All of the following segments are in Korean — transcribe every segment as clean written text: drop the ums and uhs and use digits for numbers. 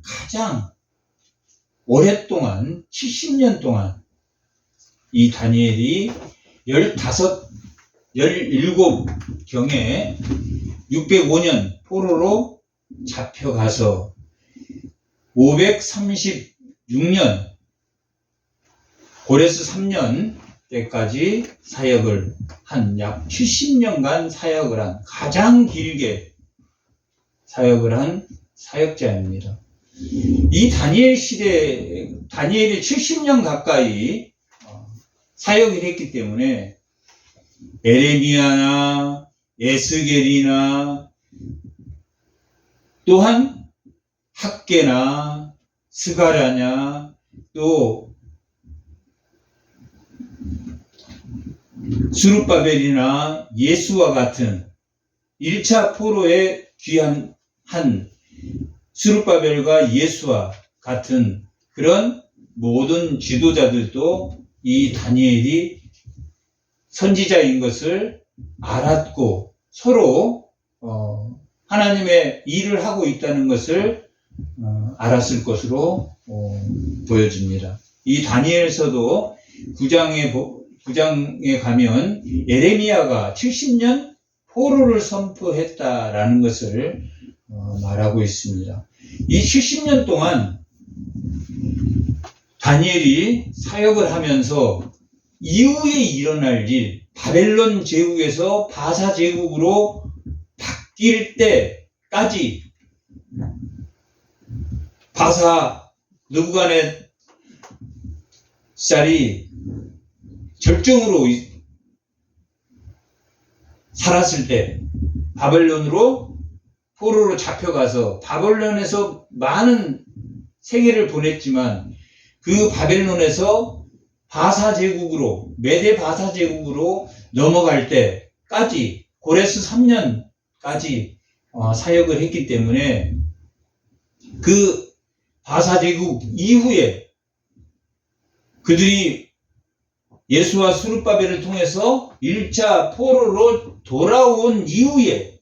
가장 오랫동안 70년 동안 이 다니엘이 17경에 605년 포로로 잡혀가서 536년 고레스 3년 때까지 사역을 한 약 70년간 사역을 한 가장 길게 사역을 한 사역자입니다. 이 다니엘 시대, 다니엘이 70년 가까이 사역을 했기 때문에 에레미야나 에스겔이나 또한 학개나 스가랴냐 또 스룹바벨이나 예수와 같은 1차 포로에 귀한 한 스룹바벨과 예수와 같은 그런 모든 지도자들도 이 다니엘이 선지자인 것을 알았고 서로 하나님의 일을 하고 있다는 것을 알았을 것으로 보여집니다. 이 다니엘서도 9장에 가면 에레미야가 70년 포로를 선포했다라는 것을 말하고 있습니다. 이 70년 동안 다니엘이 사역을 하면서 이후에 일어날 일, 바벨론 제국에서 바사 제국으로 바뀔 때까지 바사 느부갓네살이 절정으로 살았을 때 바벨론으로 포로로 잡혀가서 바벨론에서 많은 생애를 보냈지만 그 바벨론에서 바사 제국으로 메데 바사 제국으로 넘어갈 때까지 고레스 3년까지 사역을 했기 때문에 그 바사 제국 이후에 그들이 예수와 스룹바벨을 통해서 1차 포로로 돌아온 이후에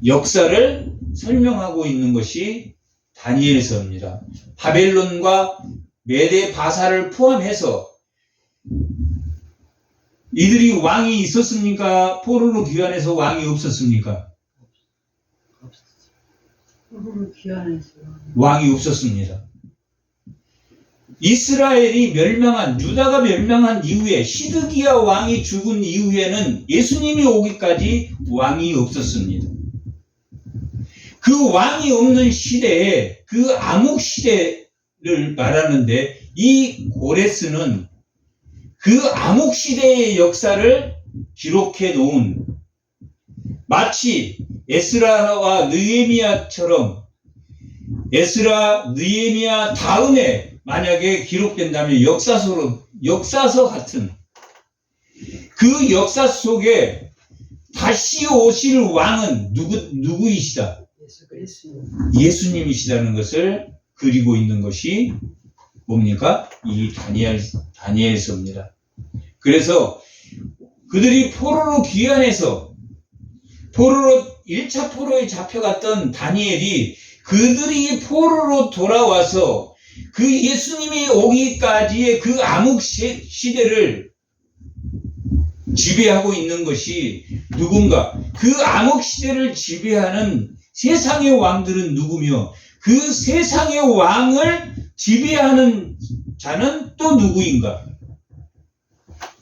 역사를 설명하고 있는 것이 다니엘서입니다. 바벨론과 메데 바사를 포함해서 이들이 왕이 있었습니까? 포로로 귀환해서 왕이 없었습니까? 포로로 귀환해서 왕이 없었습니다. 이스라엘이 멸망한, 유다가 멸망한 이후에 시드기야 왕이 죽은 이후에는 예수님이 오기까지 왕이 없었습니다. 그 왕이 없는 시대에 그 암흑 시대를 말하는데 이 고레스는 그 암흑 시대의 역사를 기록해 놓은 마치 에스라와 느헤미야처럼 에스라, 느헤미야 다음에 만약에 기록된다면 역사서 같은 그 역사 속에 다시 오실 왕은 누구이시다? 예수님이시다는 것을 그리고 있는 것이 뭡니까? 이 다니엘서입니다. 그래서 그들이 포로로 귀환해서 1차 포로에 잡혀갔던 다니엘이 그들이 포로로 돌아와서 그 예수님이 오기까지의 그 암흑 시대를 지배하고 있는 것이 누군가? 그 암흑 시대를 지배하는 세상의 왕들은 누구며 그 세상의 왕을 지배하는 자는 또 누구인가?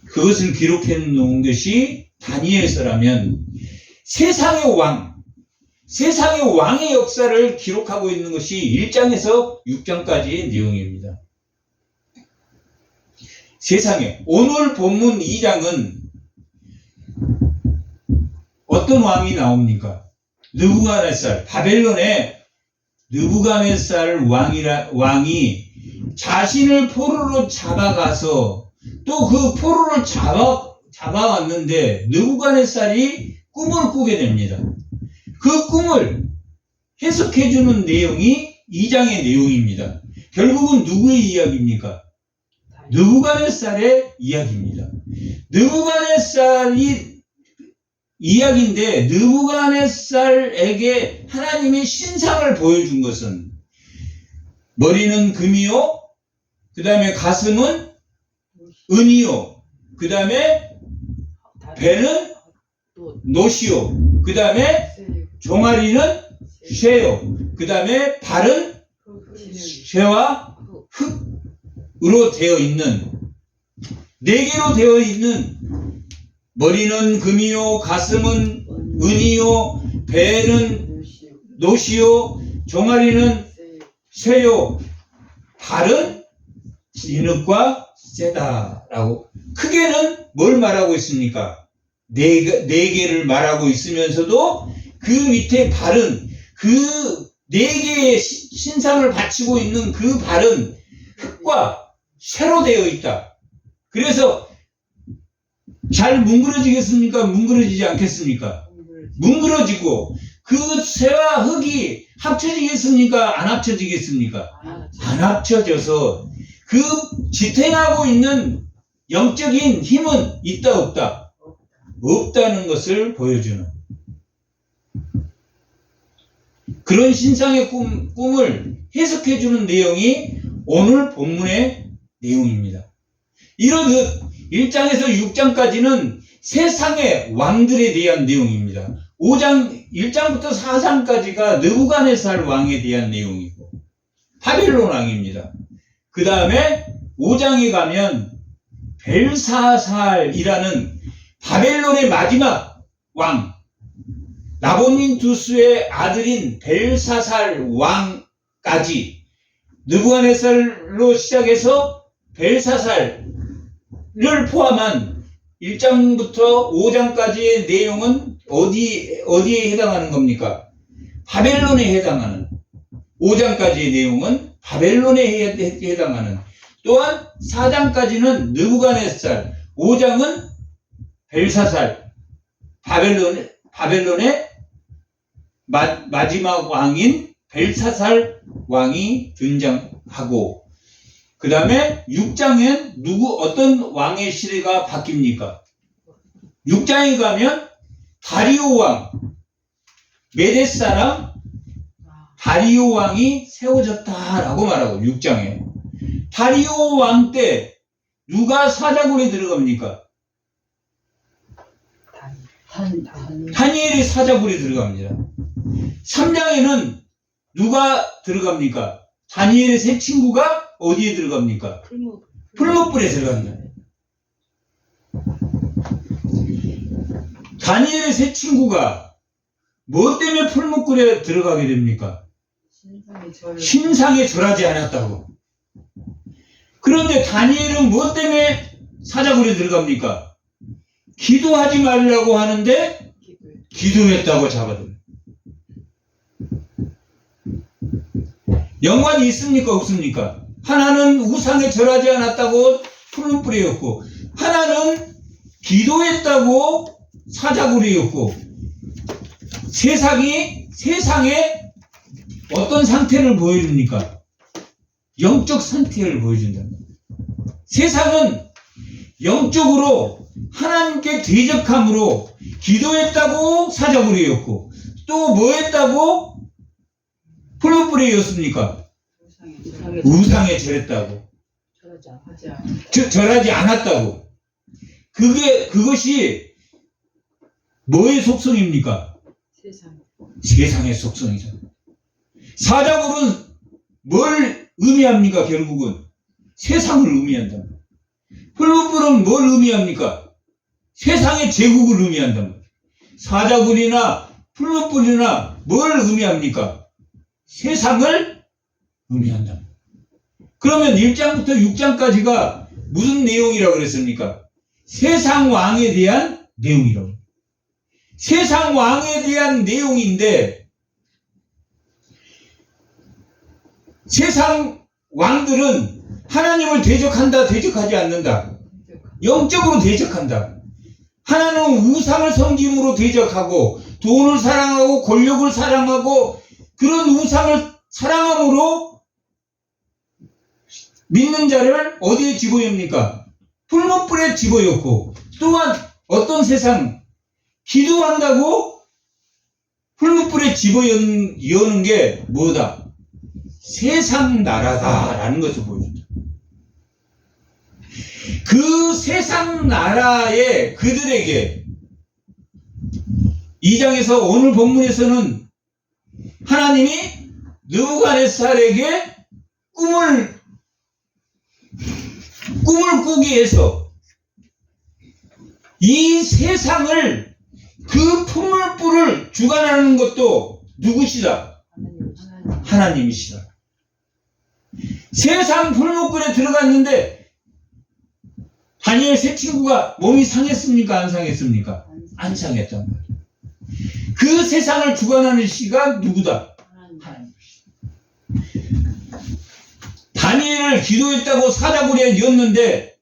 그것을 기록해 놓은 것이 다니엘서라면 세상의 왕의 역사를 기록하고 있는 것이 1장에서 6장까지의 내용입니다. 오늘 본문 2장은 어떤 왕이 나옵니까? 느부갓네살, 바벨론의 느부갓네살 왕이 자신을 포로로 잡아가서 또 그 포로를 잡아왔는데 느부갓네살이 꿈을 꾸게 됩니다. 그 꿈을 해석해주는 내용이 2장의 내용입니다. 결국은 누구의 이야기입니까? 느부갓네살의 이야기입니다. 느부갓네살이 이야기인데 느부갓네살에게 하나님이 신상을 보여준 것은 머리는 금이요. 그 다음에 가슴은 은이요. 그 다음에 배는 노시요. 그 다음에 종아리는 쇠요. 그 다음에 발은 쇠와 흙으로 되어 있는, 네 개로 되어 있는, 머리는 금이요, 가슴은 은이요, 배는 노시요, 종아리는 쇠요, 발은 진흙과 쇠다라고. 크게는 뭘 말하고 있습니까? 네 개를 말하고 있으면서도 그 밑에 발은, 그 네 개의 신상을 바치고 있는 그 발은 흙과 쇠로 되어 있다. 그래서 잘 뭉그러지겠습니까? 뭉그러지지 않겠습니까? 뭉그러지고, 그 쇠와 흙이 합쳐지겠습니까? 안 합쳐지겠습니까? 안 합쳐져서 그 지탱하고 있는 영적인 힘은 있다 없다? 없다는 것을 보여주는 그런 신상의 꿈을 해석해주는 내용이 오늘 본문의 내용입니다. 이러듯 1장에서 6장까지는 세상의 왕들에 대한 내용입니다. 1장부터 4장까지가 느부갓네살 왕에 대한 내용이고 바벨론 왕입니다. 그 다음에 5장에 가면 벨사살이라는 바벨론의 마지막 왕, 나보민두스의 아들인 벨사살 왕까지, 느부갓네살로 시작해서 벨사살을 포함한 1장부터 5장까지의 내용은 어디에 해당하는 겁니까? 바벨론에 해당하는, 5장까지의 내용은 바벨론에 해당하는, 또한 4장까지는 느부갓네살, 5장은 벨사살, 바벨론의 마지막 왕인 벨사살 왕이 등장하고, 그 다음에 6장엔 어떤 왕의 시대가 바뀝니까? 6장에 가면 다리오 왕, 메des 사람 다리오 왕이 세워졌다라고 말하고, 6장에 다리오 왕 때 누가 사자굴에 들어갑니까? 다니엘이 사자굴에 들어갑니다. 3장에는 누가 들어갑니까? 다니엘의 세 친구가 어디에 들어갑니까? 풀무불에 들어갑니다. 다니엘의 세 친구가 뭐 때문에 풀무불에 들어가게 됩니까? 신상에 절하지 않았다고. 그런데 다니엘은 뭐 때문에 사자굴에 들어갑니까? 기도하지 말라고 하는데 기도했다고 잡아들어요. 연관이 있습니까? 없습니까? 하나는 우상에 절하지 않았다고 풀무불이었고, 하나는 기도했다고 사자굴이었고, 세상에 어떤 상태를 보여줍니까? 영적 상태를 보여준다. 세상은 영적으로 하나님께 대적함으로 기도했다고 사자굴이었고, 또 뭐 했다고 풀무불이었습니까? 우상에 절했다고. 절하지 않았다고. 그것이 뭐의 속성입니까? 세상의 속성이죠. 사자굴은 뭘 의미합니까? 결국은 세상을 의미한다. 풀무불은 뭘 의미합니까? 세상의 제국을 의미한다. 사자굴이나 풀무불이나 뭘 의미합니까? 세상을 의미한다. 그러면 1장부터 6장까지가 무슨 내용이라고 그랬습니까? 세상 왕에 대한 내용이라고. 세상 왕에 대한 내용인데, 세상 왕들은 하나님을 대적한다, 대적하지 않는다. 영적으로 대적한다. 하나는 우상을 섬김으로 대적하고, 돈을 사랑하고, 권력을 사랑하고, 그런 우상을 사랑함으로 믿는 자를 어디에 집어입니까? 풀무불에 집어였고, 또한 어떤 세상, 기도한다고 풀무불에 집어여는 게 뭐다? 세상 나라다라는 것을 보여준다. 그 세상 나라의 그들에게 2장에서 오늘 본문에서는 하나님이 느부갓네살에게 꿈을 꾸게 해서 이 세상을 그 풀물불을 주관하는 것도 누구시다? 하나님이시다. 세상 풀물불에 들어갔는데 다니엘 세 친구가 몸이 상했습니까? 안 상했습니까? 안 상했단 말이에요. 그 세상을 주관하는 시가 누구다? 하나님이시다. 다니엘을 기도했다고 사자굴에 넣었는데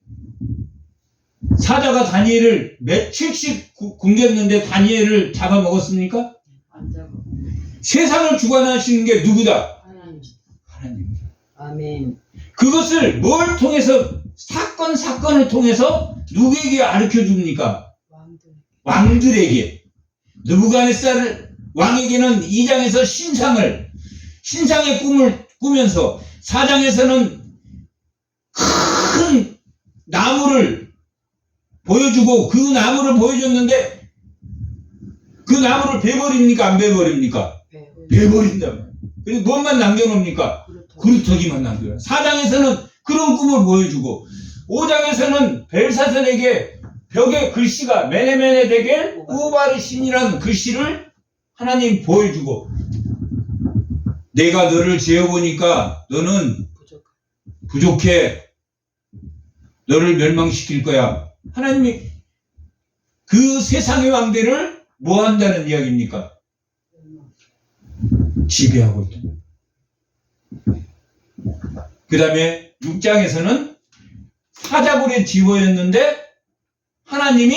사자가 다니엘을 며칠씩 굶겼는데 다니엘을 잡아먹었습니까? 안 잡아. 세상을 주관하시는 게 누구다? 하나님. 아멘. 그것을 뭘 통해서 사건을 통해서 누구에게 가르쳐 줍니까? 왕들에게. 느부갓네살 왕에게는 2장에서 신상의 꿈을 꾸면서 4장에서는 큰 나무를 보여주고 그 나무를 보여줬는데 그 나무를 베버립니까? 안 베버립니까? 베버린다. 그리고 뭔만 남겨놓습니까? 그루터기만 남겨요. 4장에서는 그런 꿈을 보여주고 5장에서는 벨사살에게 벽에 글씨가 메네메네 데겔 우바르신이라는 글씨를 하나님 보여주고 내가 너를 재어보니까 너는 부족해. 너를 멸망시킬 거야. 하나님이 그 세상의 왕들을 뭐 한다는 이야기입니까? 지배하고 있다. 그 다음에 6장에서는 사자굴에 집어였는데 하나님이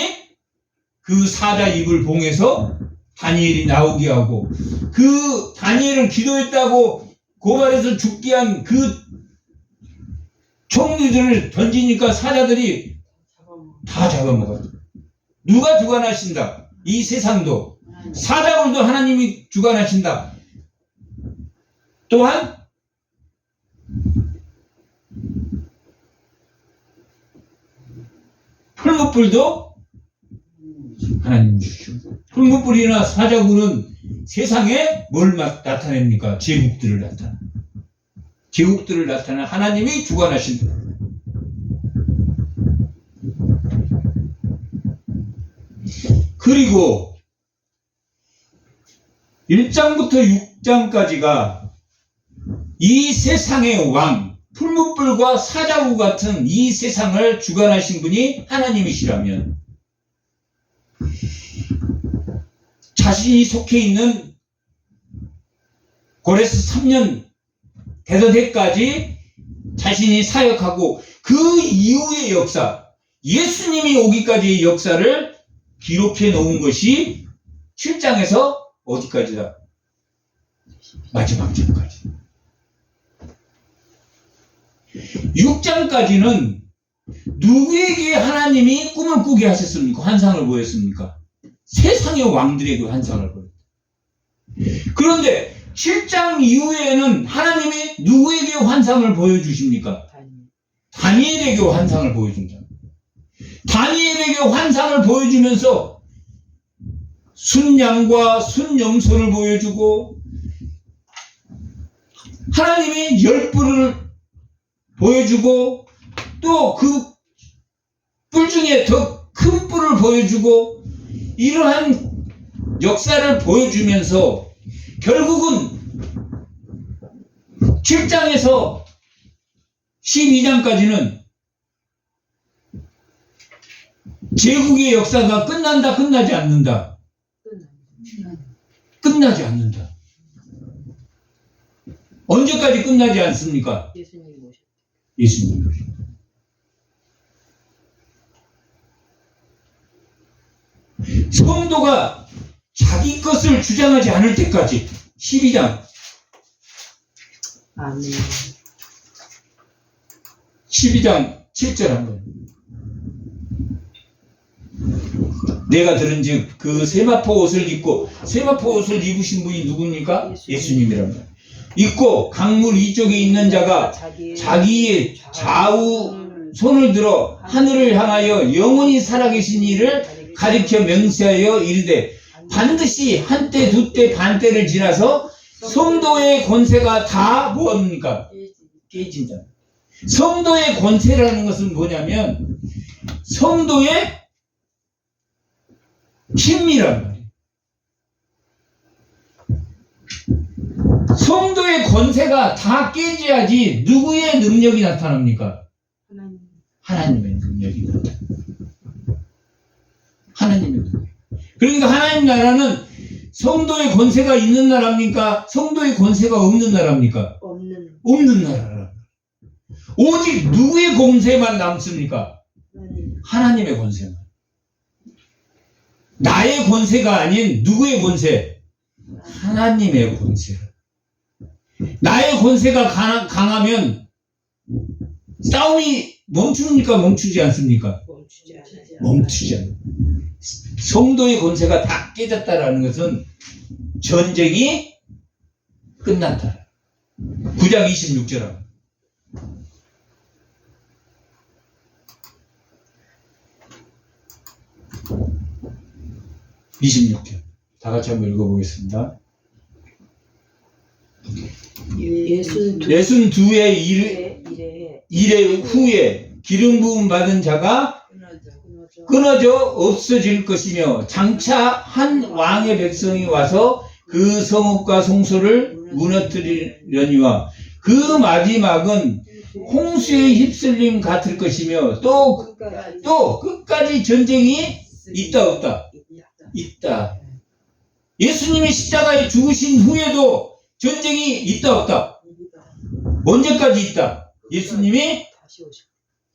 그 사자 입을 봉해서 다니엘이 나오게 하고 그 다니엘을 기도했다고 고발해서 죽게 한 그 총리들을 던지니까 사자들이 다 잡아먹었다. 누가 주관하신다? 이 세상도 사자굴도 하나님이 주관하신다. 또한 풀무불도 하나님 주시고 풀무불이나 사자굴은 세상에 뭘 나타냅니까? 제국들을 나타내. 제국들을 나타내 하나님이 주관하신다. 그리고 1장부터 6장까지가 이 세상의 왕, 풀무불과 사자굴 같은 이 세상을 주관하신 분이 하나님이시라면 자신이 속해 있는 고레스 3년 되던 해까지 자신이 사역하고 그 이후의 역사, 예수님이 오기까지의 역사를 기록해 놓은 것이 7장에서 어디까지다? 마지막 장까지. 6장까지는 누구에게 하나님이 꿈을 꾸게 하셨습니까? 환상을 보였습니까? 세상의 왕들에게 환상을 보였다. 그런데 7장 이후에는 하나님이 누구에게 환상을 보여주십니까? 다니엘에게 환상을 보여준다. 다니엘에게 환상을 보여주면서 순양과 순염소를 보여주고 하나님이 열불을 보여주고 또 그 뿔 중에 더 큰 뿔을 보여주고 이러한 역사를 보여주면서 결국은 7장에서 12장까지는 제국의 역사가 끝난다, 끝나지 않는다. 끝나지 않는다. 언제까지 끝나지 않습니까? 예수님이 오셨다. 성도가 자기 것을 주장하지 않을 때까지 12장 아멘. 12장 7절 한번 내가 들은즉 그 세마포 옷을 입고 세마포 옷을 입으신 분이 누굽니까? 예수님이란 말이에요. 있고 강물 이쪽에 있는 자가 자기의 좌우 손을 들어 하늘을 향하여 영원히 살아계신 이를 가리켜 명세하여 이르되 반드시 한때 두때 반때를 지나서 성도의 권세가 다 뭡니까? 깨진다. 성도의 권세라는 것은 뭐냐면 성도의 힘이란 말이에요. 성도의 권세가 다 깨져야지 누구의 능력이 나타납니까? 하나님의 능력이 나타납니다. 하나님의 능력. 그러니까 하나님 나라는 성도의 권세가 있는 나라입니까? 성도의 권세가 없는 나라입니까? 없는 나라라. 오직 누구의 권세만 남습니까? 하나님의 권세만. 나의 권세가 아닌 누구의 권세? 하나님의 권세. 나의 권세가 강하면 싸움이 멈춥니까? 멈추지 않습니까? 멈추지 않아요. 성도의 권세가 다 깨졌다라는 것은 전쟁이 끝났다. 9장 26절입니다. 26절. 다 같이 한번 읽어보겠습니다. 62의 일의 후에 기름 부음 받은 자가 끊어져 없어질 것이며 장차 한 왕의 백성이 와서 그 성읍과 성소를 무너뜨리려니와 그 마지막은 홍수의 휩쓸림 같을 것이며 또 끝까지 전쟁이 있다 없다? 있다. 예수님이 십자가에 죽으신 후에도 전쟁이 있다 없다? 언제까지 있다? 예수님이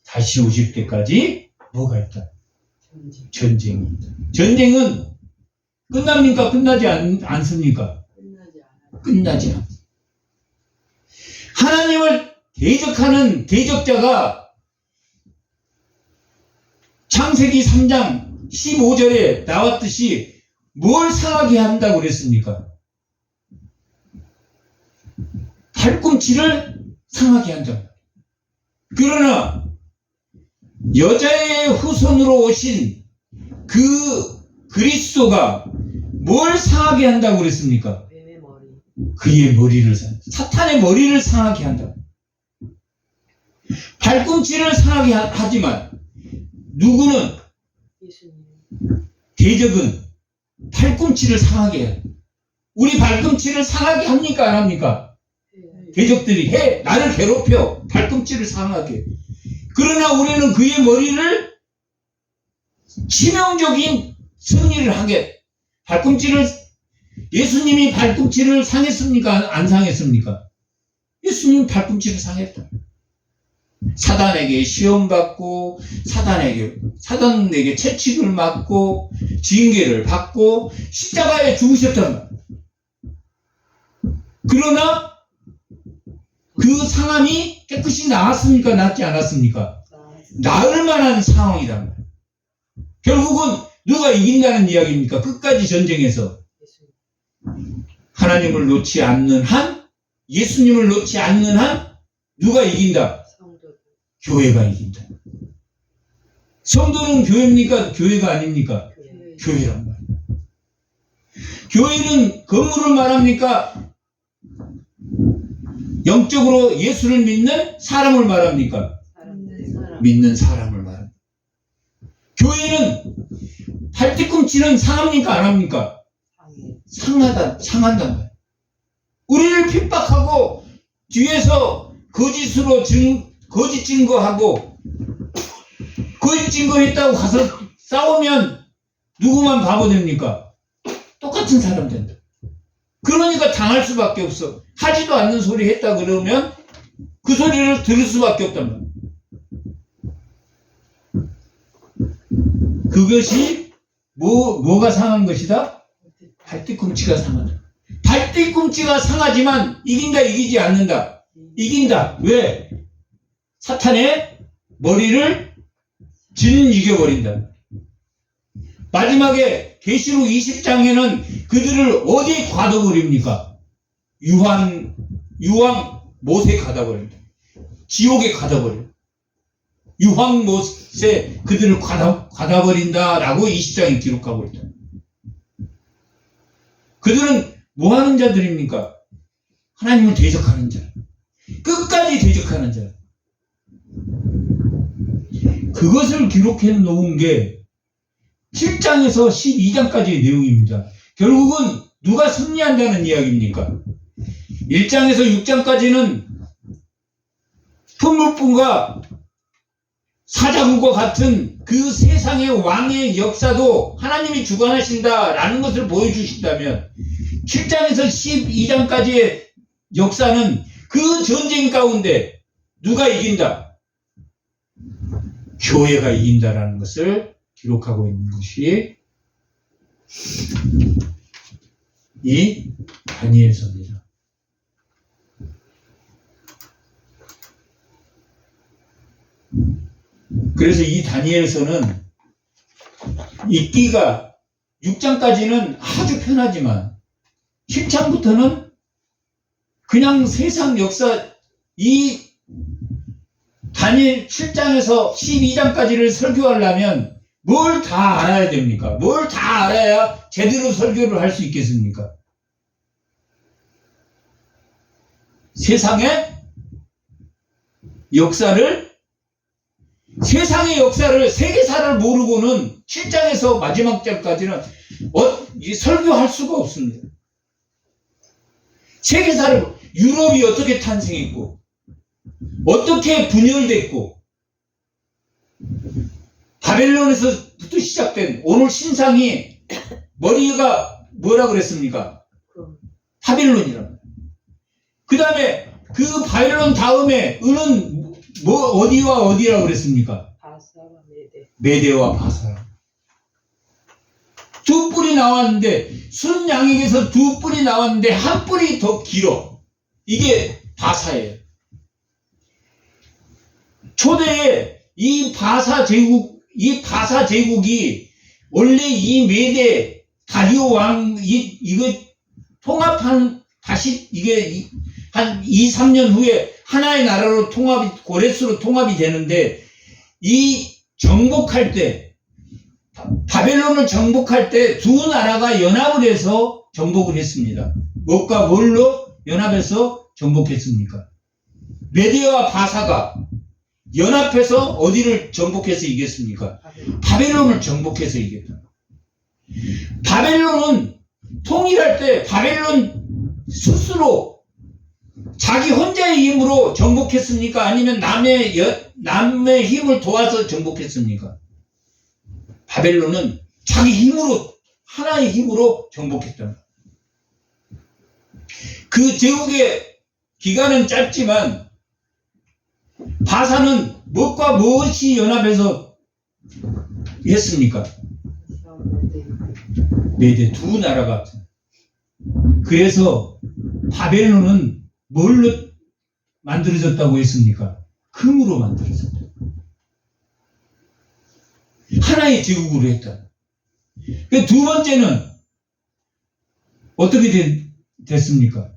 다시 오실 때까지 뭐가 있다? 전쟁이 있다. 전쟁은 끝납니까? 끝나지 않습니까? 끝나지 않습니다. 하나님을 대적하는 대적자가 창세기 3장 15절에 나왔듯이 뭘 상하게 한다고 그랬습니까? 발꿈치를 상하게 한다. 그러나 여자의 후손으로 오신 그 그리스도가 뭘 상하게 한다고 그랬습니까? 그의 머리를 사탄의 머리를 상하게 한다. 발꿈치를 상하게 하지만 누구는 대적은 발꿈치를 상하게 해요. 우리 발꿈치를 상하게 합니까? 안 합니까? 대적들이 해. 나를 괴롭혀. 발꿈치를 상하게. 그러나 우리는 그의 머리를 치명적인 승리를 하게. 예수님이 발꿈치를 상했습니까? 안 상했습니까? 예수님이 발꿈치를 상했다. 사단에게 시험받고 사단에게 채찍을 맞고 징계를 받고 십자가에 죽으셨단 말이에요. 그러나 그 상함이 깨끗이 나았습니까? 낫지 않았습니까? 나을 만한 상황이란 말이에요. 결국은 누가 이긴다는 이야기입니까? 끝까지 전쟁에서 하나님을 놓지 않는 한, 예수님을 놓지 않는 한 누가 이긴다? 교회가 이긴다. 성도는 교회입니까? 교회가 아닙니까? 교회란 말이에요. 교회는 건물을 말합니까? 영적으로 예수를 믿는 사람을 말합니까? 믿는 사람을 말합니다. 교회는 발뒤꿈치는 상합니까? 안 합니까? 상한단 말이에요. 우리를 핍박하고 뒤에서 거짓 증거하고 거짓 증거했다고 가서 싸우면 누구만 바보 됩니까? 똑같은 사람 된다. 그러니까 당할 수밖에 없어. 하지도 않는 소리 했다 그러면 그 소리를 들을 수밖에 없단 말이야. 그것이 뭐가 상한 것이다? 발뒤꿈치가 상하다. 발뒤꿈치가 상하지만 이긴다 이기지 않는다. 이긴다. 왜? 사탄의 머리를 이겨버린다. 마지막에 계시록 20장에는 그들을 어디에 가둬버립니까? 유한 유황 못에 가다 버린다. 지옥에 가다 버려. 유황 못에 그들을 가다 버린다라고 20장에 기록하고 있다. 그들은 뭐 하는 자들입니까? 하나님을 대적하는 자. 끝까지 대적하는 자. 그것을 기록해 놓은 게 7장에서 12장까지의 내용입니다. 결국은 누가 승리한다는 이야기입니까? 1장에서 6장까지는 풍물뿐과 사자굴과 같은 그 세상의 왕의 역사도 하나님이 주관하신다라는 것을 보여주신다면 7장에서 12장까지의 역사는 그 전쟁 가운데 누가 이긴다? 교회가 이긴다라는 것을 기록하고 있는 것이 이 다니엘서입니다. 그래서 이 다니엘서는 읽기가 6장까지는 아주 편하지만 7장부터는 그냥 세상 역사 이 다니엘 7장에서 12장까지를 설교하려면 뭘 다 알아야 됩니까? 뭘 다 알아야 제대로 설교를 할 수 있겠습니까? 세상의 역사를 세계사를 모르고는 7장에서 마지막 장까지는 설교할 수가 없습니다. 세계사를 유럽이 어떻게 탄생했고 어떻게 분열됐고 바벨론에서부터 시작된 오늘 신상이 머리가 뭐라 그랬습니까? 바벨론이라고. 그 다음에 그 바벨론 다음에 은은 뭐 어디와 어디라고 그랬습니까? 바사와 메대. 메대와 바사. 두 뿔이 나왔는데 순양에게서 두 뿔이 나왔는데 한 뿔이 더 길어. 이게 바사예요. 초대에 이 바사 제국이 원래 이 메대 다리오 왕 이거 통합한 다시 이게 한 2, 3년 후에 하나의 나라로 고레스로 통합이 되는데 이 정복할 때 바벨론을 정복할 때 두 나라가 연합을 해서 정복을 했습니다. 뭐가 뭘로 연합해서 정복했습니까? 메대와 바사가 연합해서 어디를 정복해서 이겼습니까? 바벨론을 정복해서 이겼다. 바벨론은 통일할 때 바벨론 스스로 자기 혼자의 힘으로 정복했습니까? 아니면 남의 힘을 도와서 정복했습니까? 바벨론은 자기 힘으로, 하나의 힘으로 정복했다. 그 제국의 기간은 짧지만 바사는 무엇과 무엇이 연합해서 했습니까? 메대 두 나라가. 그래서 바벨론은 뭘로 만들어졌다고 했습니까? 금으로 만들어졌다. 하나의 제국으로 했다. 두 번째는 어떻게 됐습니까?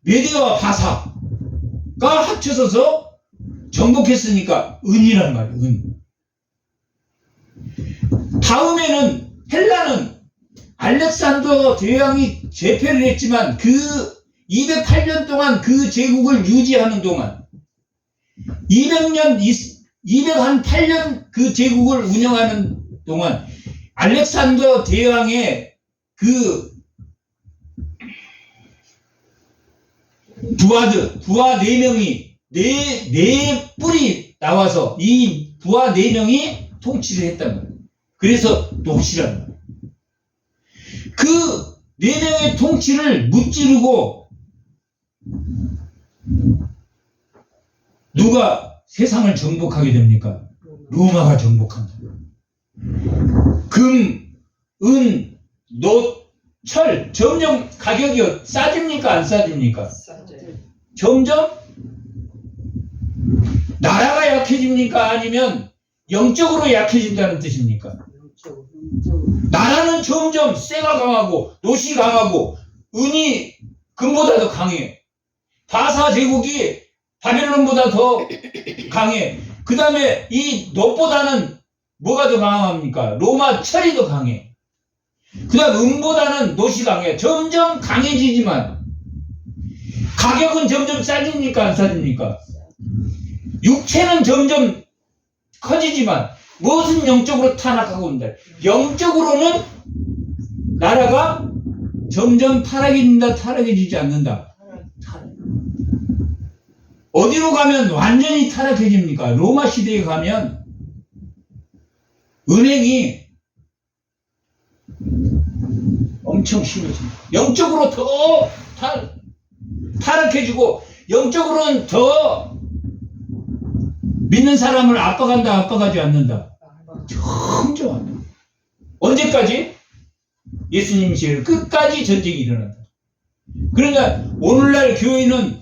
메대와 바사가 합쳐져서 정복했으니까 은이란 말이에요. 은. 다음에는 헬라는 알렉산더 대왕이 제패를 했지만 그 208년 동안 그 제국을 유지하는 동안 208년 그 제국을 운영하는 동안 알렉산더 대왕의 그 부하 4명이 네 뿔이 나와서 이 부하 4명이 통치를 했단 말이에요. 그래서 노시란 말이에요. 그 4명의 통치를 무찌르고 누가 세상을 정복하게 됩니까? 로마가 정복한다. 금, 은, 노, 철 점점 가격이 싸집니까? 안 싸집니까? 점점 나라가 약해집니까? 아니면 영적으로 약해진다는 뜻입니까? 나라는 점점 쇠가 강하고 노시 강하고 은이 금보다 더 강해. 바사 제국이 바벨론보다 더 강해. 그 다음에 이 놋보다는 뭐가 더 강합니까? 로마 철이 더 강해. 그 다음 은보다는 놋이 강해. 점점 강해지지만 가격은 점점 싸집니까? 안 싸집니까? 육체는 점점 커지지만 무엇은 영적으로 타락하고 온다. 영적으로는 나라가 점점 타락해진다, 타락해지지 않는다. 어디로 가면 완전히 타락해집니까? 로마 시대에 가면 은행이 엄청 심해집니다. 영적으로 더 타락해지고 영적으로는 더 믿는 사람을 압박한다, 압박하지 않는다. 점점 언제까지? 예수님 시대를 끝까지 전쟁이 일어난다. 그러니까 오늘날 교회는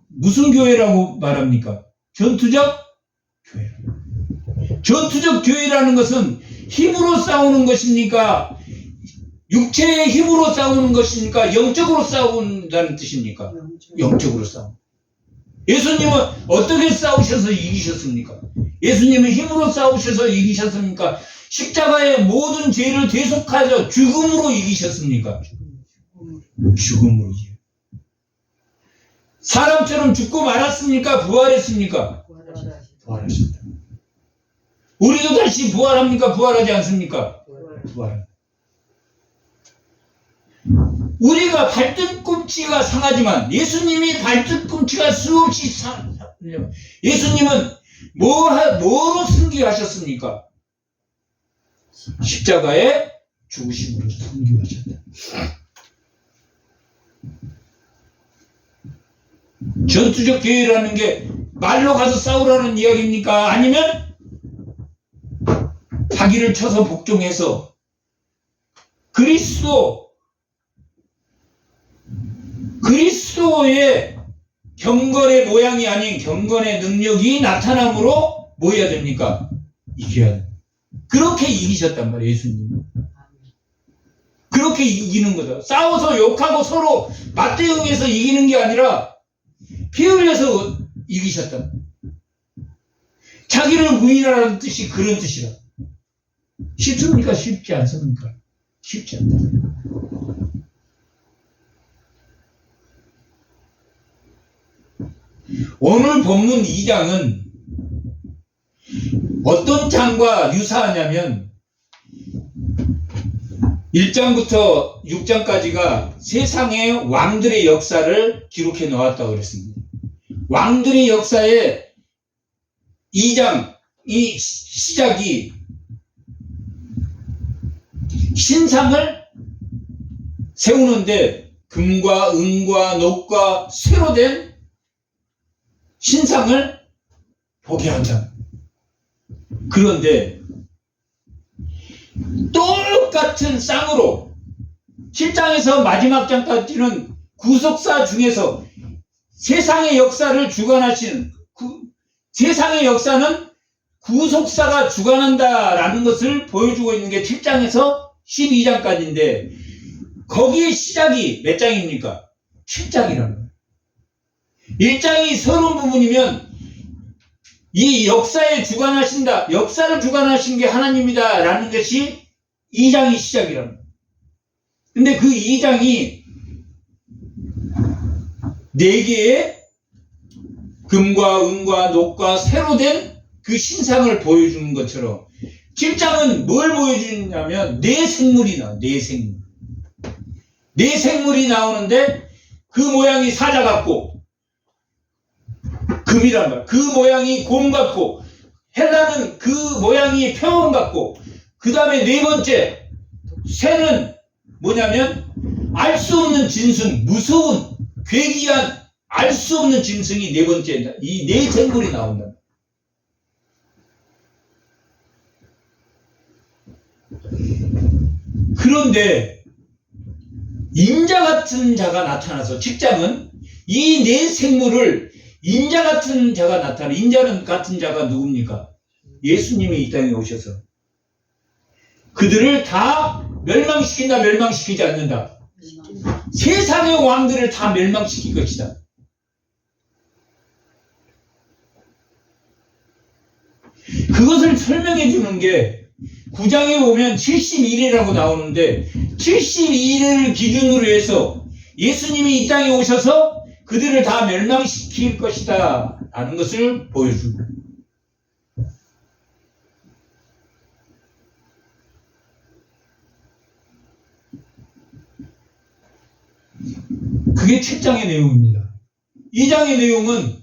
무슨 교회라고 말합니까? 전투적 교회. 전투적 교회라는 것은 힘으로 싸우는 것입니까? 육체의 힘으로 싸우는 것입니까? 영적으로 싸운다는 뜻입니까? 영적으로 싸움. 예수님은 어떻게 싸우셔서 이기셨습니까? 예수님은 힘으로 싸우셔서 이기셨습니까? 십자가의 모든 죄를 대속하여 죽음으로 이기셨습니까? 죽음으로 이기셨습니다. 사람처럼 죽고 말았습니까? 부활했습니까? 부활했습니다. 우리도 다시 부활합니까? 부활하지 않습니까? 부활합니다. 우리가 발등꿈치가 상하지만 예수님이 발등꿈치가 수없이 상하려면 예수님은 뭐로 승리하셨습니까? 십자가의 죽으심으로 승리하셨다. 전투적 교회라는 게 말로 가서 싸우라는 이야기입니까? 아니면 자기를 쳐서 복종해서 그리스도의 경건의 모양이 아닌 경건의 능력이 나타남으로 뭐 해야 됩니까? 이겨야 됩니다. 그렇게 이기셨단 말이에요, 예수님. 그렇게 이기는 거죠. 싸워서 욕하고 서로 맞대응해서 이기는 게 아니라 피 흘려서 이기셨다. 자기를 부인하라는 뜻이 그런 뜻이라. 쉽습니까? 쉽지 않습니까? 쉽지 않다. 오늘 본문 2장은 어떤 장과 유사하냐면 1장부터 6장까지가 세상의 왕들의 역사를 기록해 놓았다고 그랬습니다. 왕들의 역사의 2장 이 시작이 신상을 세우는데 금과 은과 녹과 쇠로 된 신상을 보게 한다. 그런데 똑같은 쌍으로 7장에서 마지막 장까지는 구속사 중에서 세상의 역사를 주관하시는 세상의 역사는 구속사가 주관한다라는 것을 보여주고 있는 게 7장에서 12장까지인데 거기에 시작이 몇 장입니까? 7장이라는 거예요. 1장이 서론 부분이면 이 역사에 주관하신다, 역사를 주관하신 게 하나님이다 라는 것이 2장이 시작이라는 거예요. 근데 그 2장이 4개의 금과 은과 녹과 쇠로 된 그 신상을 보여주는 것처럼 7장은 뭘 보여주냐면 네 생물이 나와요. 네 생물이 나오는데 그 모양이 사자 같고 금이란 말. 그 모양이 곰 같고 헬라는 그 모양이 표범 같고 그 다음에 네 번째 새는 뭐냐면 알 수 없는 짐승, 무서운 괴기한 알 수 없는 짐승이 네 번째. 이 네 생물이 나온다. 그런데 인자 같은 자가 나타나서 7장은 이 네 생물을 인자 같은 자가 나타나. 인자는 같은 자가 누굽니까? 예수님이 이 땅에 오셔서 그들을 다 멸망시킨다, 멸망시키지 않는다. 세상의 왕들을 다 멸망시킬 것이다. 그것을 설명해 주는 게 9장에 보면 71회라고 나오는데 71회를 기준으로 해서 예수님이 이 땅에 오셔서 그들을 다 멸망시킬 것이다 라는 것을 보여주고, 그게 7장의 내용입니다. 2장의 내용은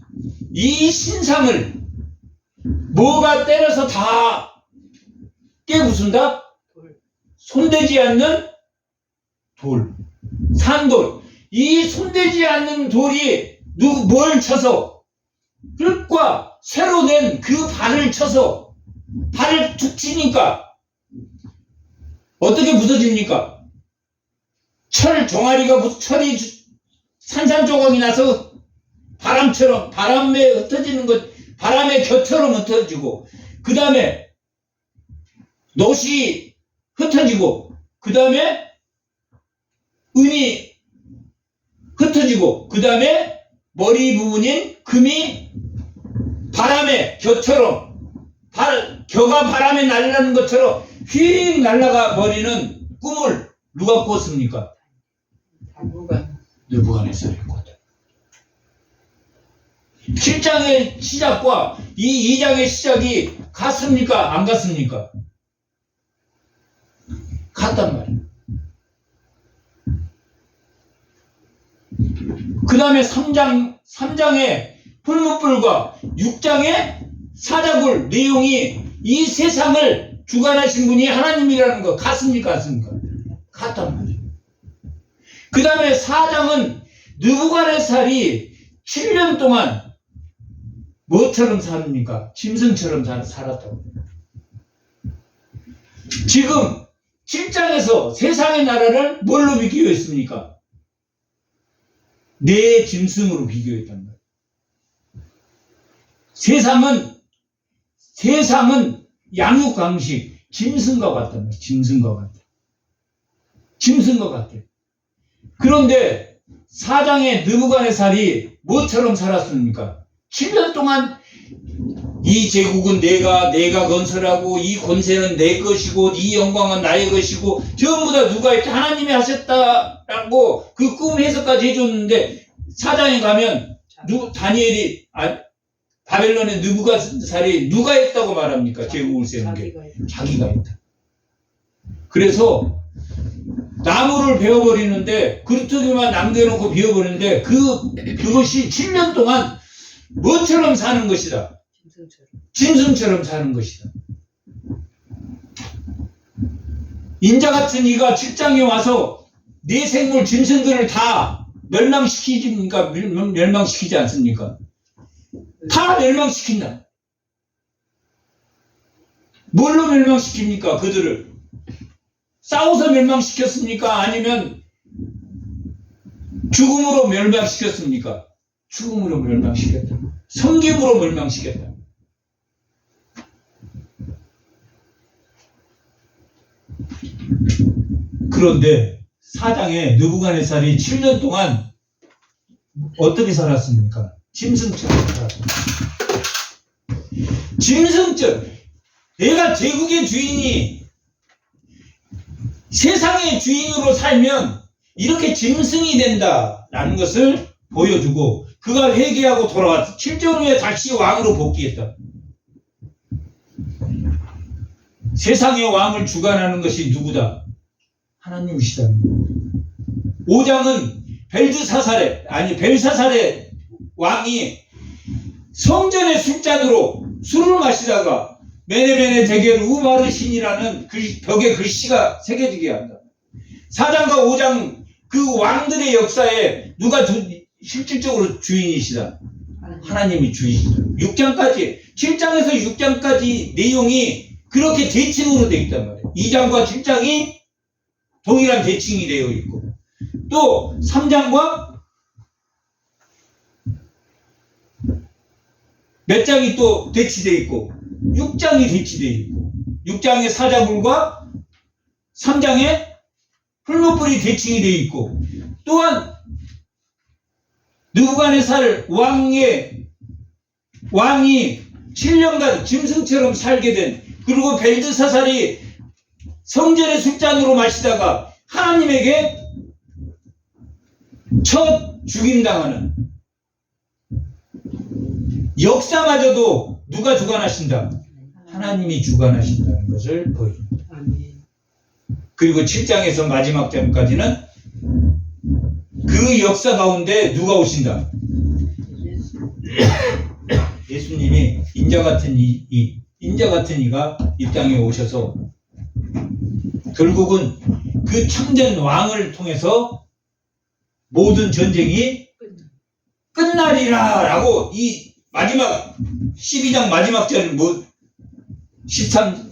이 신상을 뭐가 때려서 다 깨부순다? 손대지 않는 돌, 산돌. 이 손대지 않는 돌이 뭘 쳐서, 흙과 쇠로 된 그 발을 쳐서, 발을 툭 치니까 어떻게 부서집니까? 철 종아리가, 철이 산산조각이 나서 바람처럼, 바람에 흩어지는 것, 바람의 겨처럼 흩어지고, 그 다음에 놋이 흩어지고, 그 다음에 은이 흩어지고, 그 다음에 머리 부분인 금이 바람의 겨처럼, 겨가 바람에 날아가는 것처럼 휙 날아가 버리는 꿈을 누가 꿨습니까? 느부갓네살이 꿨다. 7장의 시작과 이 2장의 시작이 같습니까? 안 같습니까? 같단 말이에요. 그 다음에 3장의 풀무불과 6장의 사자굴 내용이 이 세상을 주관하신 분이 하나님이라는 거 같습니까? 같습니까? 같단 말이에요. 그 다음에 4장은 느부갓네살이 7년 동안 뭐처럼 삽니까? 짐승처럼 살았다고. 지금 7장에서 세상의 나라를 뭘로 비교했습니까? 내 짐승으로 비교했단 말이에요. 세상은 양육강식, 짐승과 같단 말이에요. 짐승과 같아. 짐승과 같아. 그런데 4장의 느부갓네살이 뭐처럼 살았습니까? 7년 동안 이 제국은 내가 건설하고, 이 권세는 내 것이고, 이 영광은 나의 것이고, 전부 다 누가 했다? 하나님이 하셨다라고 그 꿈 해석까지 해줬는데, 4장에 가면 다니엘이, 바벨론의 느부갓네살이 누가 했다고 말합니까? 제국을 세운 게 자기가 했다. 그래서 나무를 베어버리는데, 그릇두기만 남겨놓고 베어버리는데, 그것이 7년 동안 뭐처럼 사는 것이다? 짐승처럼 사는 것이다. 인자 같은 이가 7장에 와서 네 생물 짐승들을 다 멸망시키십니까? 멸망시키지 않습니까? 다 멸망시킨다. 뭘로 멸망시킵니까? 그들을 싸워서 멸망시켰습니까? 아니면 죽음으로 멸망시켰습니까? 죽음으로 멸망시켰다. 성김으로 멸망시켰다. 그런데 4장에 느부갓네살이 7년 동안 어떻게 살았습니까? 짐승처럼 살았습니다. 짐승처럼. 내가 제국의 주인이 세상의 주인으로 살면 이렇게 짐승이 된다라는 것을 보여주고, 그가 회개하고 돌아왔다. 7년 후에 다시 왕으로 복귀했다. 세상의 왕을 주관하는 것이 누구다? 하나님이시다. 5장은 벨사살의 왕이 성전의 술잔으로 술을 마시다가 메네메네 데겔 우마르 신이라는 벽에 글씨가 새겨지게 한다. 4장과 5장 그 왕들의 역사에 누가 실질적으로 주인이시다? 하나님이 주인이다. 6장까지, 7장에서 6장까지 내용이 그렇게 대칭으로 되어 있단 말이에요. 2장과 7장이 동일한 대칭이 되어 있고, 또 3장과 몇 장이 또 대치되어 있고, 6장이 대치되어 있고, 6장의 사자굴과 3장의 풀무불이 대칭이 되어 있고, 또한 느부갓네살 왕이 7년간 짐승처럼 살게 된, 그리고 벨드사살이 성전의 술잔으로 마시다가 하나님에게 첫 죽임당하는 역사마저도 누가 주관하신다? 하나님이 주관하신다는 것을 보여줍니다. 아멘. 그리고 7장에서 마지막 장까지는 그 역사 가운데 누가 오신다? 예수님이 인자 같은 이가 이 땅에 오셔서 결국은 그 참된 왕을 통해서 모든 전쟁이 끝나리라 라고 이 마지막 12장 마지막 절 12장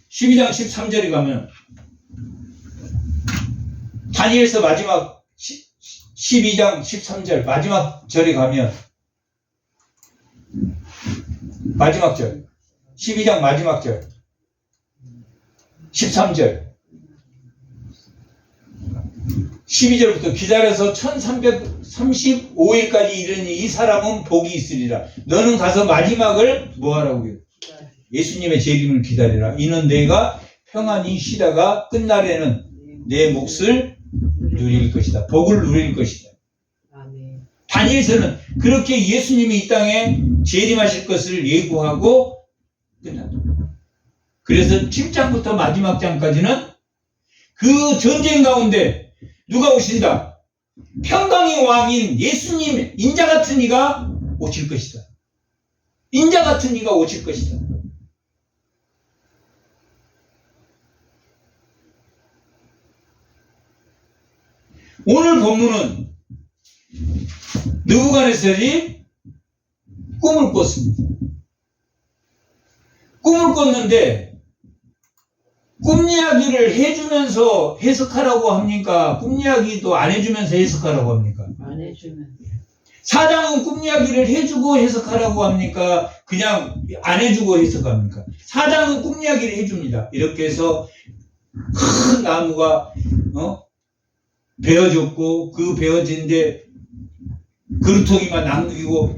13절에 가면 다니엘서 마지막 12장 13절 마지막 절에 가면 마지막 절 12장 마지막 절 13절 12절부터 기다려서 1335일까지 이르니 이 사람은 복이 있으리라. 너는 가서 마지막을 뭐하라고 해요? 예수님의 재림을 기다리라. 이는 내가 평안히 쉬다가 끝날에는 내 몫을 누릴 것이다. 복을 누릴 것이다. 아멘. 다니엘서는 그렇게 예수님이 이 땅에 재림하실 것을 예고하고 끝난다. 그래서 7장부터 마지막 장까지는 그 전쟁 가운데 누가 오신다? 평강의 왕인 예수님, 인자 같은 이가 오실 것이다. 인자 같은 이가 오실 것이다. 오늘 본문은 느부갓네살이 꿈을 꿨습니다. 꿈을 꿨는데 꿈 이야기를 해주면서 해석하라고 합니까? 꿈 이야기도 안 해주면서 해석하라고 합니까? 안 해주면. 사장은 꿈 이야기를 해주고 해석하라고 합니까? 그냥 안 해주고 해석합니까? 사장은 꿈 이야기를 해줍니다. 이렇게 해서 큰 나무가 베어졌고 그 베어진데 그루터기만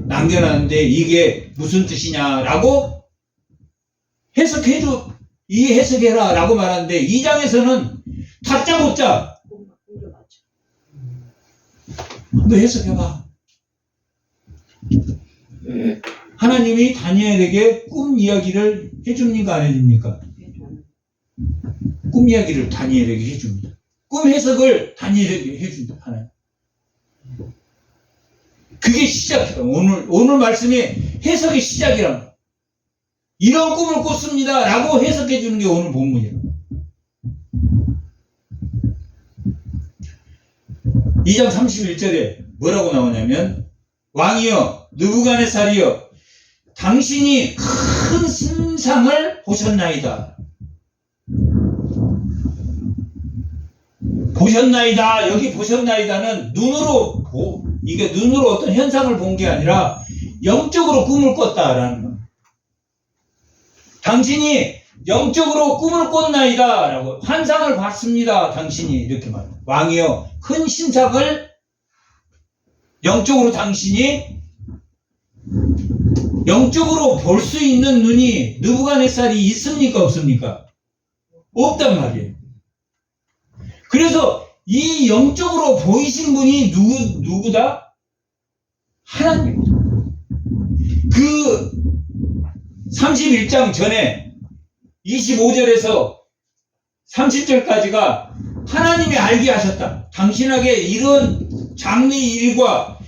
남겨놨는데 이게 무슨 뜻이냐라고 해석해라 라고 말하는데 2장에서는 다짜고짜 너 해석해봐. 하나님이 다니엘에게 꿈 이야기를 해줍니까 안 해줍니까? 꿈 이야기를 다니엘에게 해줍니다. 꿈 해석을 다니엘에게 해준다. 하나님. 그게 시작이야. 오늘 말씀의 해석의 시작이란 이런 꿈을 꿨습니다 라고 해석해 주는 게 오늘 본문이야. 2장 31절에 뭐라고 나오냐면 왕이여 느부갓네살이여 당신이 큰 신상을 보셨나이다. 보셨나이다. 여기 보셨나이다는 이게 눈으로 어떤 현상을 본 게 아니라 영적으로 꿈을 꿨다라는 거예요. 당신이 영적으로 꿈을 꿨나이다 라고 환상을 봤습니다. 당신이 이렇게 말해요. 왕이여 큰 신상을 영적으로 당신이 영적으로 볼 수 있는 눈이 느부갓네살이 있습니까 없습니까? 없단 말이에요. 그래서 이 영적으로 보이신 분이 누구다? 하나님입니다. 그 31장 전에 25절에서 30절까지가 하나님이 알게 하셨다. 당신에게 이런 장래의 일과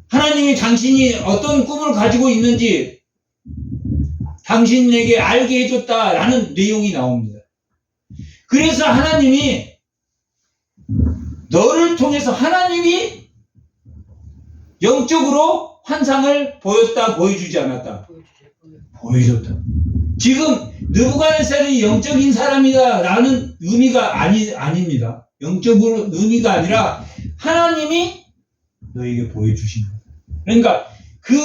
하나님이 당신이 어떤 꿈을 가지고 있는지 당신에게 알게 해줬다라는 내용이 나옵니다. 그래서 하나님이 너를 통해서 하나님이 영적으로 환상을 보였다, 보여주지 않았다? 보여줬다. 지금 느부갓네살이 영적인 사람이다 라는 의미가 아닙니다. 영적으로 의미가 아니라 하나님이 너에게 보여주신 거다. 그러니까 그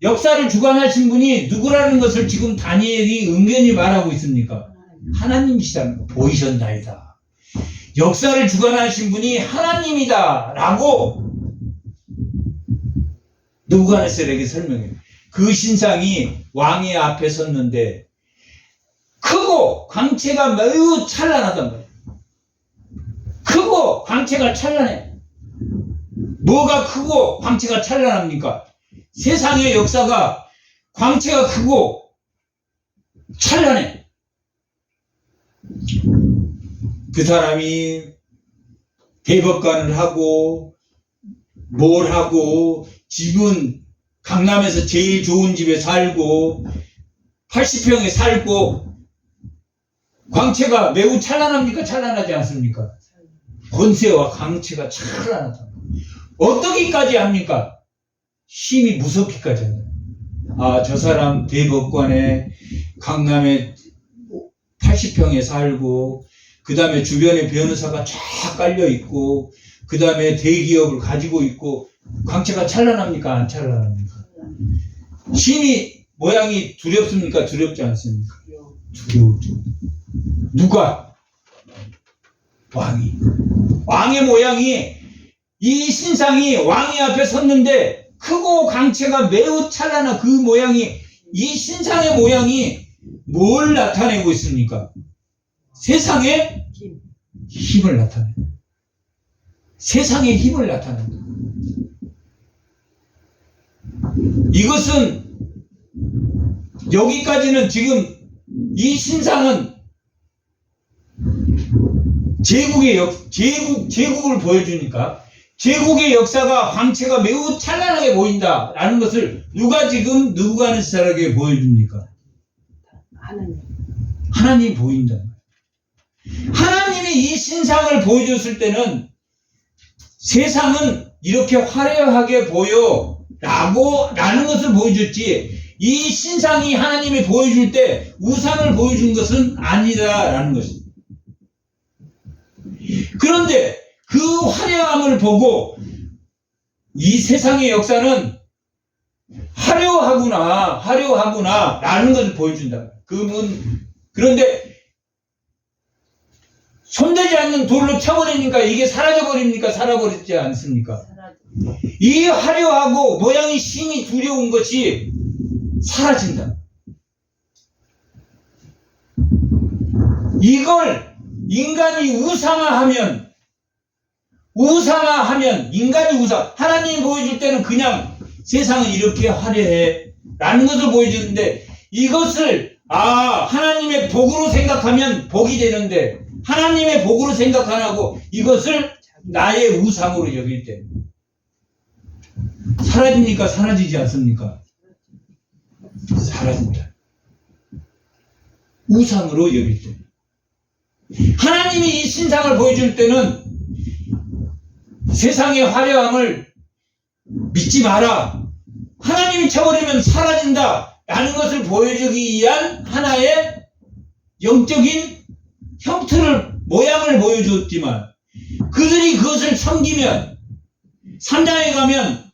역사를 주관하신 분이 누구라는 것을 지금 다니엘이 은근히 말하고 있습니까? 하나님이시다는 거. 보이셨나이다. 역사를 주관하신 분이 하나님이다 라고 느부갓네살에게 설명해요. 그 신상이 왕의 앞에 섰는데 크고 광채가 매우 찬란하단 말이에요. 크고 광채가 찬란해. 뭐가 크고 광채가 찬란합니까? 세상의 역사가 광채가 크고 찬란해. 그 사람이 대법관을 하고 뭘 하고 집은 강남에서 제일 좋은 집에 살고 80평에 살고 광채가 매우 찬란합니까? 찬란하지 않습니까? 권세와 광채가 찬란하다. 어떻게까지 합니까? 힘이 무섭기까지 합니다. 아, 저 사람 대법관에 강남에 80평에 살고 그 다음에 주변에 변호사가 쫙 깔려 있고 그 다음에 대기업을 가지고 있고 광채가 찬란합니까? 안 찬란합니까? 힘이 모양이 두렵습니까? 두렵지 않습니까? 두려우죠. 누가? 왕이. 왕의 모양이 이 신상이 왕의 앞에 섰는데 크고 광채가 매우 찬란한 그 모양이 이 신상의 모양이 뭘 나타내고 있습니까? 세상의 힘을 나타내. 세상의 힘을 나타낸다. 이것은 여기까지는 지금 이 신상은 제국을 보여주니까 제국의 역사가 광채가 매우 찬란하게 보인다라는 것을 누가 지금 느부갓네살에게 보여줍니까? 하나님이 보인다. 하나님이 이 신상을 보여줬을 때는 세상은 이렇게 화려하게 보여 라는 것을 보여줬지 이 신상이 하나님이 보여줄 때 우상을 보여준 것은 아니다라는 것입니다. 그런데 그 화려함을 보고 이 세상의 역사는 화려하구나 라는 것을 보여준다. 그런데 손대지 않는 돌로 쳐버리니까 이게 사라져버립니까? 사라버리지 않습니까? 이 화려하고 모양이 신이 두려운 것이 사라진다. 이걸 인간이 우상화하면 인간이 하나님이 보여줄 때는 그냥 세상은 이렇게 화려해 라는 것을 보여주는데 이것을 하나님의 복으로 생각하면 복이 되는데 하나님의 복으로 생각 안 하고 이것을 나의 우상으로 여길 때 사라집니까? 사라지지 않습니까? 사라집니다. 우상으로 여길 때 하나님이 이 신상을 보여줄 때는 세상의 화려함을 믿지 마라. 하나님이 쳐버리면 사라진다 라는 것을 보여주기 위한 하나의 영적인 형태를 모양을 보여줬지만 그들이 그것을 섬기면 3장에 가면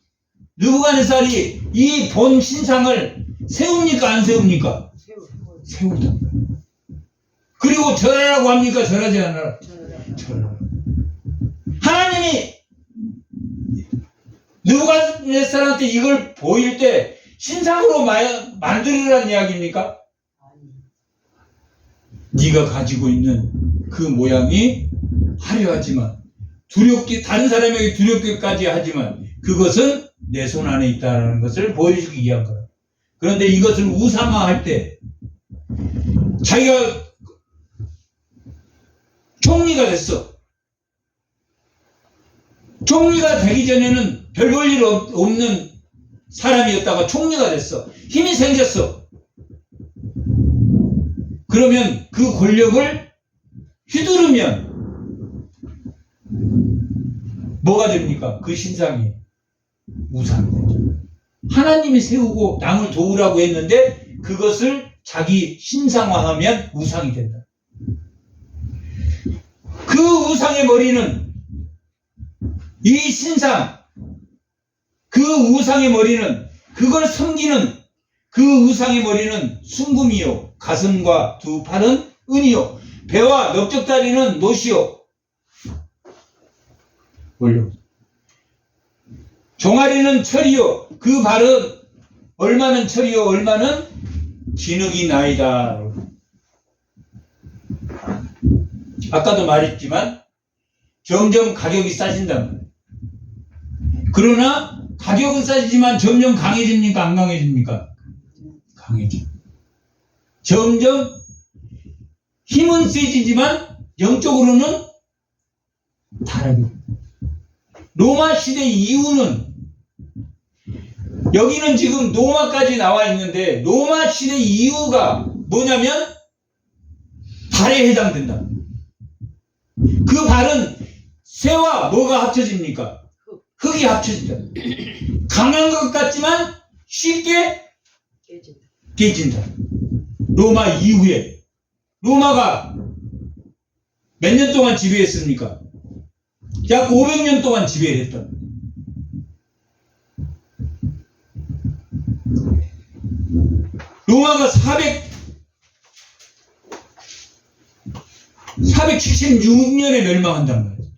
느부갓네살이 이 본 신상을 세웁니까? 안 세웁니까? 세우다. 그리고 절하라고 합니까? 절하지 않아라. 절하라. 하나님이 느부갓네살한테 이걸 보일 때 신상으로 만들으라는 이야기입니까? 네가 가지고 있는 그 모양이 화려하지만 다른 사람에게 두렵게까지 하지만 그것은 내 손 안에 있다는 것을 보여주기 위한 거야. 그런데 이것을 우상화할 때 자기가 총리가 됐어. 총리가 되기 전에는 별 볼 일 없는 사람이었다가 총리가 됐어. 힘이 생겼어. 그러면 그 권력을 휘두르면 뭐가 됩니까? 그 신상이 우상이 되죠. 하나님이 세우고 남을 도우라고 했는데 그것을 자기 신상화하면 우상이 된다. 그 우상의 머리는 이 신상, 그 우상의 머리는 그걸 섬기는 그 우상의 머리는 순금이요 가슴과 두 팔은 은이요 배와 넓적다리는 못이요 종아리는 철이요 그 발은 얼마는 철이요 얼마는 진흙이 나이다. 아까도 말했지만 점점 가격이 싸진단 말이에요. 그러나 가격은 싸지지만 점점 강해집니까? 안 강해집니까? 강해져. 점점 힘은 세지지만 영적으로는 타락이. 로마 시대 이후는 여기는 지금 로마까지 나와 있는데 로마 시대 이후가 뭐냐면 발에 해당된다. 그 발은 새와 뭐가 합쳐집니까? 흙이 합쳐진다. 강한 것 같지만 쉽게 깨진다. 로마 이후에. 로마가 몇 년 동안 지배했습니까? 약 500년 동안 지배를 했다. 로마가 476년에 멸망한단 말이에요.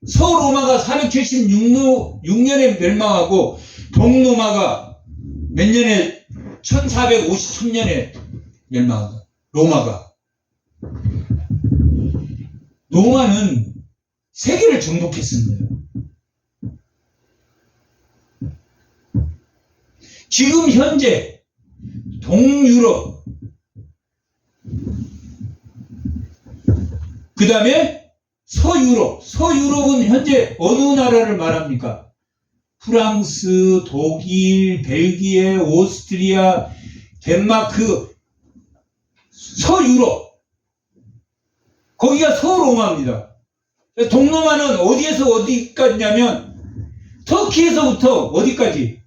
서로마가 476년에 멸망하고 동로마가 몇 년에 1453년에 멸망한다. 로마는 세계를 정복했습니다. 지금 현재 동유럽 그 다음에 서유럽은 현재 어느 나라를 말합니까? 프랑스, 독일, 벨기에, 오스트리아, 덴마크, 서유럽. 거기가 서로마입니다. 동로마는 어디에서 어디까지냐면 터키에서부터 어디까지?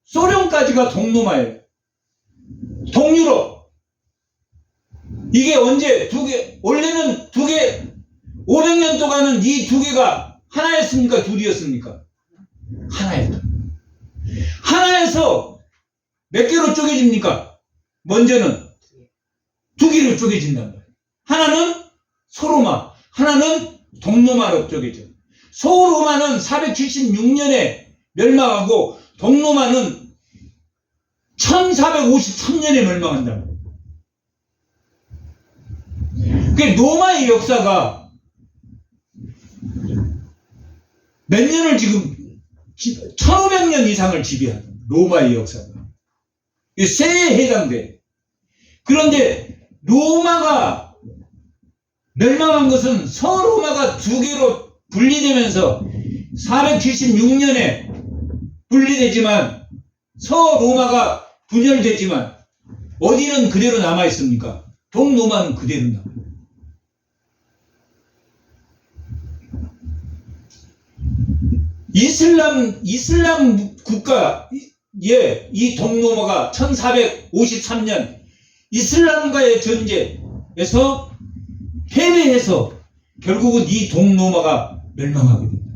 소련까지가 동로마예요. 동유럽. 이게 언제 원래는 500년 동안은 이 두 개가 하나였습니까? 둘이었습니까? 하나였다. 하나에서 몇 개로 쪼개집니까? 먼저는 두 개로 쪼개진단 말이에요. 하나는 소로마, 하나는 동로마로 쪼개져. 소로마는 476년에 멸망하고 동로마는 1453년에 멸망한다. 그 로마의 역사가 몇 년을 지금 1500년 이상을 지배한다. 로마의 역사가. 세에 해당돼. 그런데 로마가 멸망한 것은 서로마가 두 개로 분리되면서 476년에 분리되지만 서로마가 분열되지만 어디는 그대로 남아있습니까? 동로마는 그대로 남아요. 이슬람 국가의 이 동로마가 1453년 이슬람과의 전쟁에서 패배해서 결국은 이 동로마가 멸망하게 됩니다.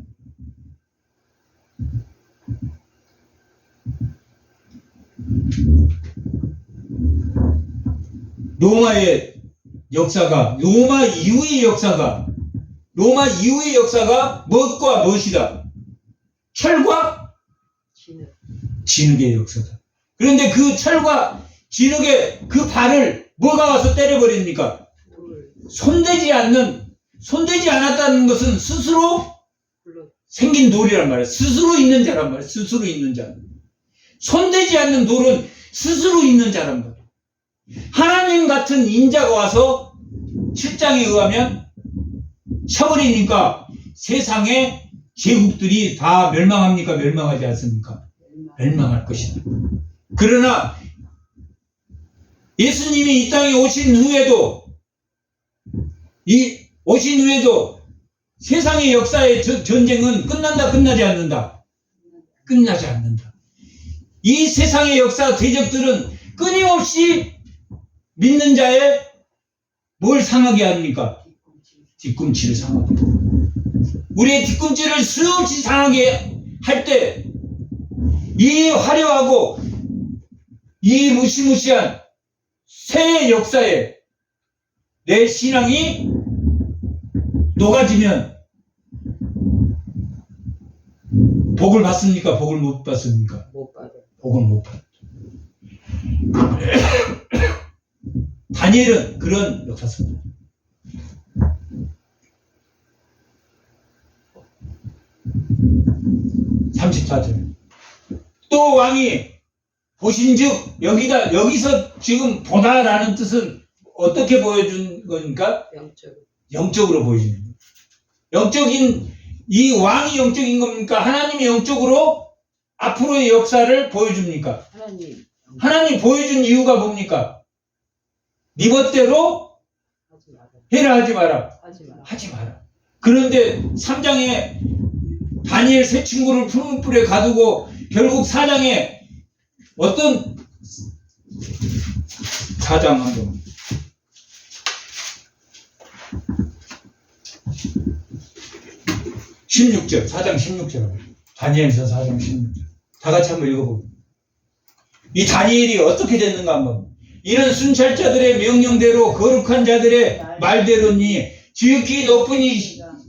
로마의 역사가 로마 이후의 역사가 무엇과 무엇이다? 철과 진흙의 역사다. 그런데 그 철과 진흙의 그 발을 뭐가 와서 때려버립니까? 손대지 않았다는 것은 스스로 생긴 돌이란 말이에요. 스스로 있는 자란 말이에요. 스스로 있는 자. 손대지 않는 돌은 스스로 있는 자란 말이에요. 하나님 같은 인자가 와서 7장에 의하면 쳐버리니까 세상의 제국들이 다 멸망합니까? 멸망하지 않습니까? 멸망할 것이다. 그러나 예수님이 이 땅에 오신 후에도 세상의 역사의 전쟁은 끝나지 않는다. 끝나지 않는다. 이 세상의 역사 대적들은 끊임없이 믿는 자의 뭘 상하게 합니까? 뒤꿈치를 상하게. 우리의 뒤꿈치를 수없이 상하게 할 때 이 화려하고 이 무시무시한 새 역사에 내 신앙이 녹아지면 복을 받습니까? 복을 못 받습니까? 못 받아. 복을 못 받죠. 다니엘은 그런 역사입니다. (34절) 또 왕이 보신즉 여기서 지금 보다라는 뜻은 어떻게 보여준 거니까? 영적으로. 영적으로 보여주는 거예요. 영적인 이 왕이 영적인 겁니까? 하나님이 영적으로 앞으로의 역사를 보여줍니까? 하나님 보여준 이유가 뭡니까? 네 멋대로 하지 마라. 해라 하지 마라. 하지 마라. 하지 마라. 그런데 3장에 다니엘 세 친구를 푸른 뿔에 가두고 결국 4장에 어떤 4장 한번 16절 4장 16절 다니엘서 4장 16절 다 같이 한번 읽어보고 이 다니엘이 어떻게 됐는가 한번 이런 순찰자들의 명령대로 거룩한 자들의 말대로니 지극히 높은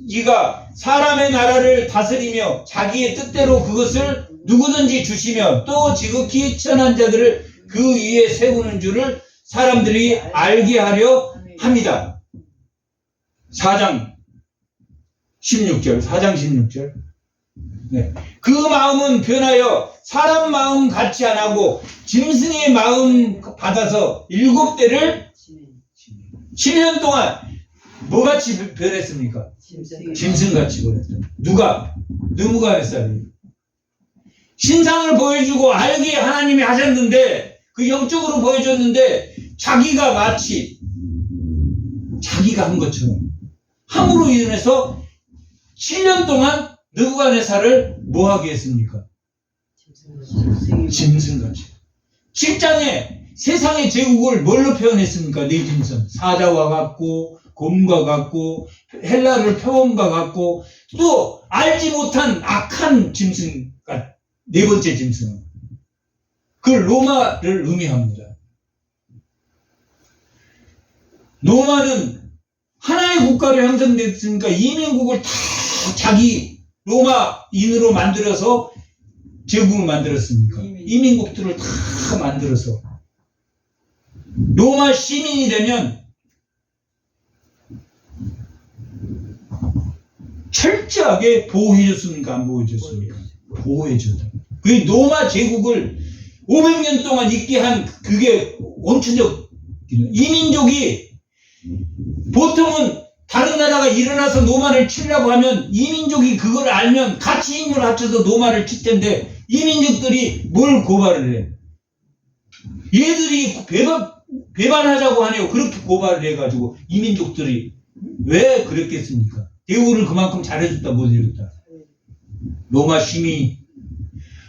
이가 사람의 나라를 다스리며 자기의 뜻대로 그것을 누구든지 주시며 또 지극히 천한 자들을 그 위에 세우는 줄을 사람들이 알게 하려 합니다. 4장 16절 네. 그 마음은 변하여 사람 마음 같이 안 하고 짐승의 마음 받아서 7대를 10년 동안 뭐같이 변했습니까? 짐승같이 변했다. 누가? 느부갓네살이 신상을 보여주고 알게 하나님이 하셨는데 그 영적으로 보여줬는데 자기가 마치 자기가 한 것처럼 함으로 인해서 7년 동안 느부갓네살을 뭐하게 했습니까? 짐승같이. 7장에 세상의 제국을 뭘로 표현했습니까? 네 짐승. 사자와 같고 곰과 같고 헬라를 표범과 같고 또 알지 못한 악한 짐승 네 번째 짐승은 그 로마를 의미합니다. 로마는 하나의 국가로 형성됐으니까 이민국을 다 자기 로마인으로 만들어서 제국을 만들었습니까? 이민국들을 다 만들어서 로마 시민이 되면 철저하게 보호해줬습니까? 안 보호해줬습니까? 보호해줬다. 그 로마 제국을 500년 동안 있게 한 그게 원천적 이민족이 보통은 다른 나라가 일어나서 노마를 치려고 하면 이민족이 그걸 알면 같이 힘을 합쳐서 노마를 칠 텐데 이민족들이 뭘 고발을 해? 얘들이 배반하자고 하네요. 그렇게 고발을 해가지고 이민족들이 왜 그랬겠습니까? 대우를 그만큼 잘해줬다 못 해줬다. 로마 시민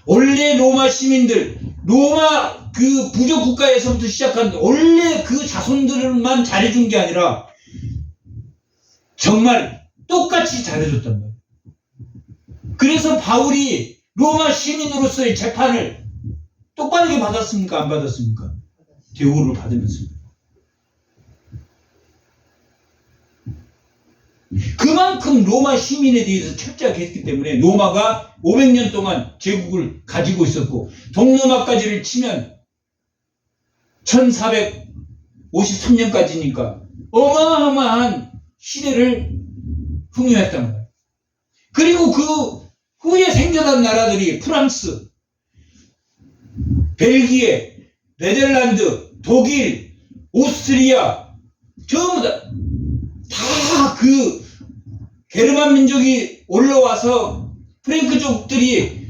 원래 로마 시민들 로마 그 부족 국가에서부터 시작한 원래 그 자손들만 잘해준 게 아니라 정말 똑같이 잘해줬단 말이에요. 그래서 바울이 로마 시민으로서의 재판을 똑바르게 받았습니까? 안 받았습니까? 대우를 받으면서. 그만큼 로마 시민에 대해서 철저하게 했기 때문에 로마가 500년 동안 제국을 가지고 있었고 동로마까지를 치면 1453년까지니까 어마어마한 시대를 풍요했단 말이에요. 그리고 그 후에 생겨난 나라들이 프랑스, 벨기에, 네덜란드, 독일, 오스트리아 전부 다 그 게르만 민족이 올라와서 프랭크족들이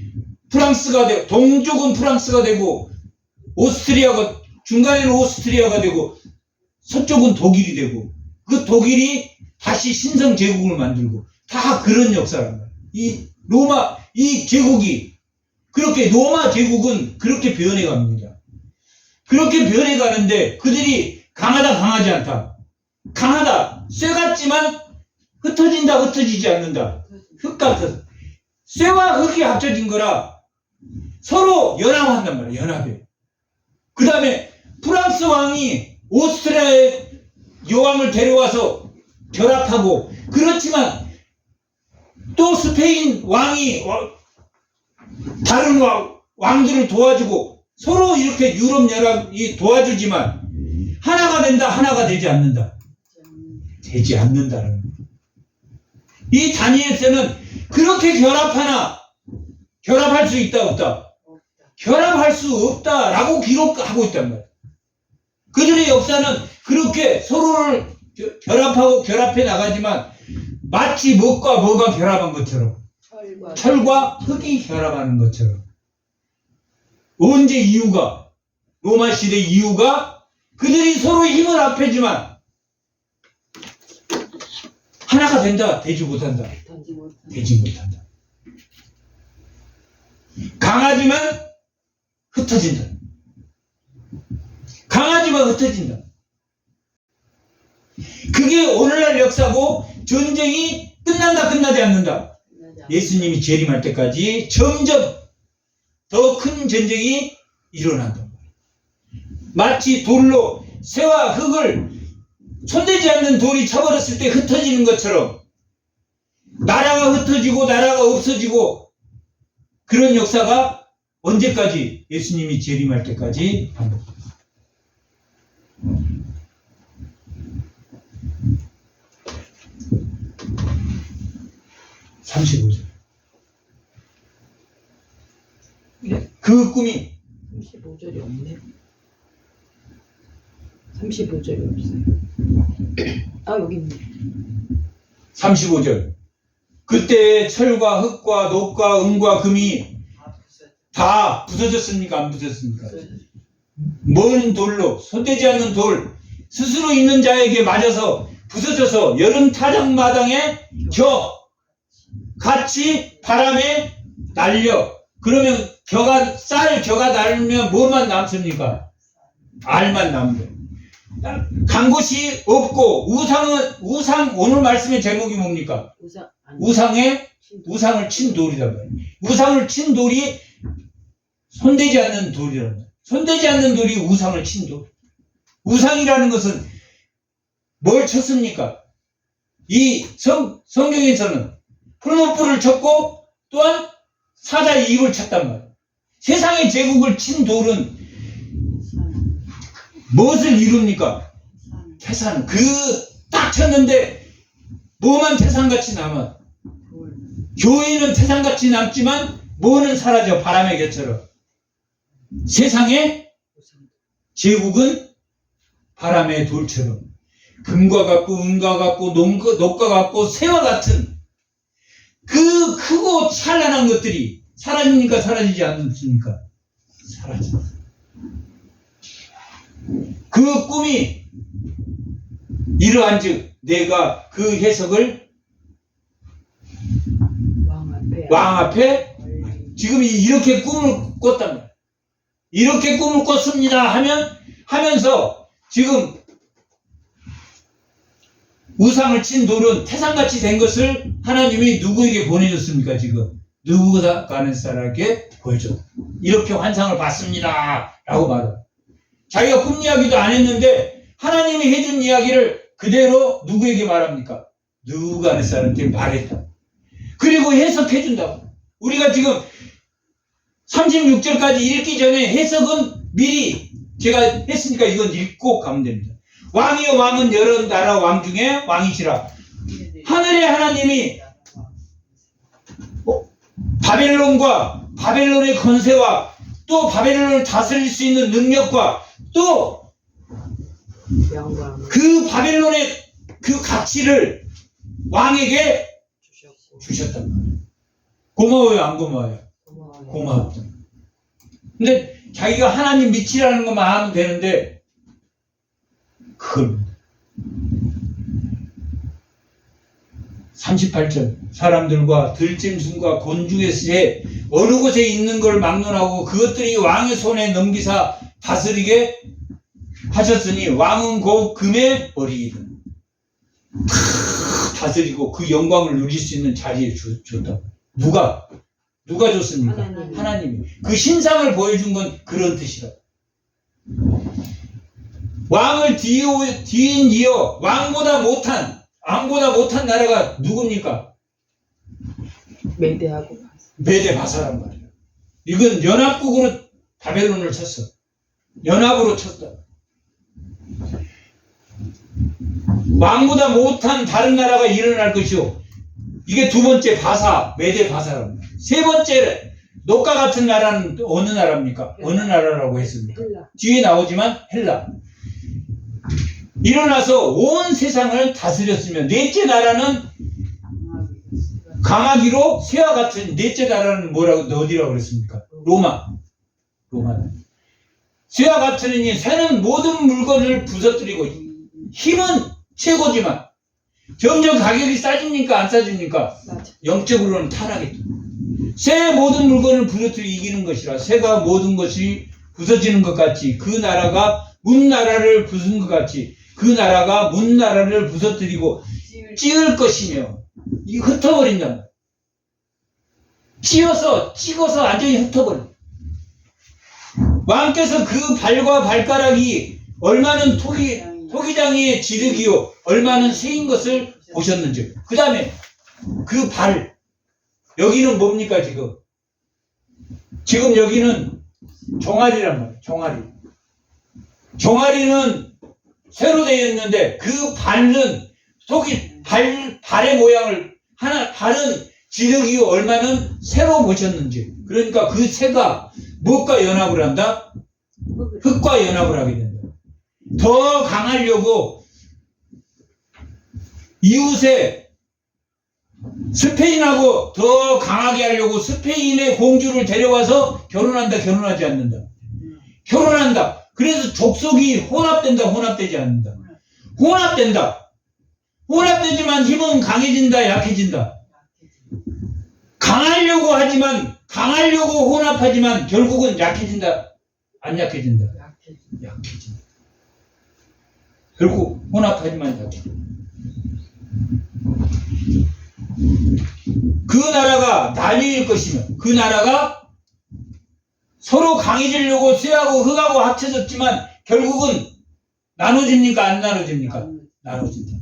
프랑스가 되고 동쪽은 프랑스가 되고 오스트리아가 중간에는 오스트리아가 되고 서쪽은 독일이 되고 그 독일이 다시 신성 제국을 만들고 다 그런 역사란 말이에요. 이 로마 이 제국이 그렇게 로마 제국은 그렇게 변해 갑니다. 그렇게 변해 가는데 그들이 강하다 강하지 않다. 강하다 쇠 같지만 흩어진다 흩어지지 않는다. 흙 같아서 쇠와 흙이 합쳐진 거라 서로 연합한단 말이에요. 연합해. 그 다음에 프랑스 왕이 오스트리아의 여왕을 데려와서 결합하고 그렇지만 또 스페인 왕이 다른 왕들을 도와주고 서로 이렇게 유럽 연합이 도와주지만 하나가 된다, 하나가 되지 않는다. 되지 않는다는 거예요. 이 다니엘서는 그렇게 결합할 수 있다, 없다? 결합할 수 없다라고 기록하고 있단 말이에요. 그들의 역사는 그렇게 서로를 결합해 나가지만 마치 뭐가 결합한 것처럼 철과 흙이 결합하는 것처럼 언제 이유가 로마 시대 이유가 그들이 서로 힘을 합해지만 하나가 된다 되지 못한다 되지 못한다 강하지만 흩어진다 강하지만 흩어진다 그게 오늘날 역사고 전쟁이 끝난다 끝나지 않는다 예수님이 재림할 때까지 점점 더 큰 전쟁이 일어난다. 마치 돌로 쇠와 흙을 손대지 않는 돌이 쳐버렸을 때 흩어지는 것처럼 나라가 흩어지고 나라가 없어지고 그런 역사가 언제까지 예수님이 재림할 때까지 반복됩니다. 35절. 네? 그 꿈이 35절이 없네. 35절이 없어요. 아, 여기 있네. 35절. 그때 철과 흙과 녹과 은과 금이 다 부서졌습니까? 안 부서졌습니까? 먼 돌로 손대지 않는 돌 스스로 있는 자에게 맞아서 부서져서 여름 타작마당에 같이 바람에 날려. 그러면 쌀 겨가 날면 뭐만 남습니까? 알만 남습니다. 간 곳이 없고 우상 오늘 말씀의 제목이 뭡니까? 우상을 친 돌이란 말이에요. 우상을 친 돌이 손대지 않는 돌이란 말이에요. 손대지 않는 돌이 우상을 친 돌. 우상이라는 것은 뭘 쳤습니까? 이 성경에서는 풀무불을 쳤고 또한 사자의 입을 쳤단 말이에요. 세상의 제국을 친 돌은 무엇을 이룹니까? 태산. 딱 쳤는데 뭐만 태산같이 남아. 교회는 태산같이 남지만 뭐는 사라져. 바람의 개처럼. 세상의 제국은 바람의 돌처럼 금과 같고 은과 같고 녹과 같고 새와 같은 그 크고 찬란한 것들이 사라집니까? 사라지지 않습니까? 사라져. 그 꿈이 이러한즉 내가 그 해석을 왕 앞에 지금 이렇게 꿈을 꿨단 말이야. 이렇게 꿈을 꿨습니다 하면서 지금 우상을 친 돌은 태산같이 된 것을 하나님이 누구에게 보내줬습니까? 지금 느부갓네살에게 보여줘. 이렇게 환상을 봤습니다 라고 말해. 자기가 꿈 이야기도 안 했는데 하나님이 해준 이야기를 그대로 누구에게 말합니까? 느부갓네살한테 말했다. 그리고 해석해준다고. 우리가 지금 36절까지 읽기 전에 해석은 미리 제가 했으니까 이건 읽고 가면 됩니다. 왕이여 왕은 여러 나라 왕 중에 왕이시라. 하늘의 하나님이 바벨론과 바벨론의 권세와 또 바벨론을 다스릴 수 있는 능력과 또 그 바벨론의 그 가치를 왕에게 주셨단 말이에요. 고마워요, 안 고마워요? 고마웠다. 근데 자기가 하나님 믿으라는 것만 하면 되는데 그걸 38절 사람들과 들짐승과 곤충의 어느 곳에 있는 걸 막론하고 그것들이 왕의 손에 넘기사 다스리게 하셨으니 왕은 곧 금의 머리이다. 다스리고 그 영광을 누릴 수 있는 자리에 줬다. 누가 줬습니까? 하나님이. 그 신상을 보여준 건 그런 뜻이다. 왕을 뒤인 이어 왕보다 못한 나라가 누굽니까? 메대 바사란 말이에요. 이건 연합국으로 바벨론을 쳤어. 연합으로 쳤다. 왕보다 못한 다른 나라가 일어날 것이요. 이게 두 번째 바사, 메대 바사랍니다. 세 번째 녹과 같은 나라는 어느 나라입니까? 어느 나라라고 했습니까? 헬라. 뒤에 나오지만 헬라. 일어나서 온 세상을 다스렸으며 넷째 나라는 강하기로 새와 같은 넷째 나라는 뭐라고 어디라고 그랬습니까? 로마. 새와 같으니 새는 모든 물건을 부서뜨리고 힘은 최고지만 점점 가격이 싸집니까 안 싸집니까? 맞아. 영적으로는 타락했다. 새의 모든 물건을 부서뜨리고 이기는 것이라 새가 모든 것이 부서지는 것 같이 그 나라가 문 나라를 부순 것 같이 그 나라가 문 나라를 부서뜨리고 찌을 것이며 이 흩어버린단 말이야. 찍어서 완전히 흩어버려. 왕께서 그 발과 발가락이 얼마는 토기장이의 지르기요 얼마는 새인 것을 보셨는지. 그 다음에 그 발 여기는 뭡니까 지금 여기는 종아리란 말이에요. 종아리는 새로 되어 있는데 그 발은 발의 모양을 발은 지르기요 얼마는 새로 보셨는지. 그러니까 그 새가 무엇과 연합을 한다? 흙과 연합을 하게 된다. 더 강하려고 이웃에 스페인하고 더 강하게 하려고 스페인의 공주를 데려와서 결혼한다, 결혼하지 않는다. 결혼한다. 그래서 족속이 혼합된다, 혼합되지 않는다. 혼합된다. 혼합되지만 힘은 강해진다, 약해진다. 강하려고 혼합하지만 결국은 약해진다, 안 약해진다. 약해진다. 결국 혼합하지만 약해진다. 그 나라가 나뉘일 것이며 그 나라가 서로 강해지려고 쇠하고 흙하고 합쳐졌지만 결국은 나눠집니까 안 나눠집니까? 나눠진다.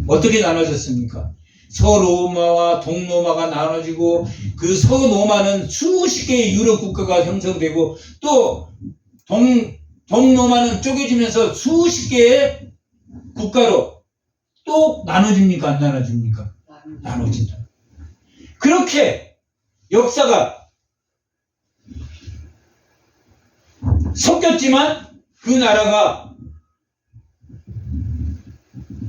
어떻게 나눠졌습니까? 서로마와 동로마가 나눠지고 그 서로마는 수십 개의 유럽 국가가 형성되고 또 동로마는 쪼개지면서 수십 개의 국가로 또 나눠집니까 안 나눠집니까? 나눠진다. 그렇게 역사가 섞였지만 그 나라가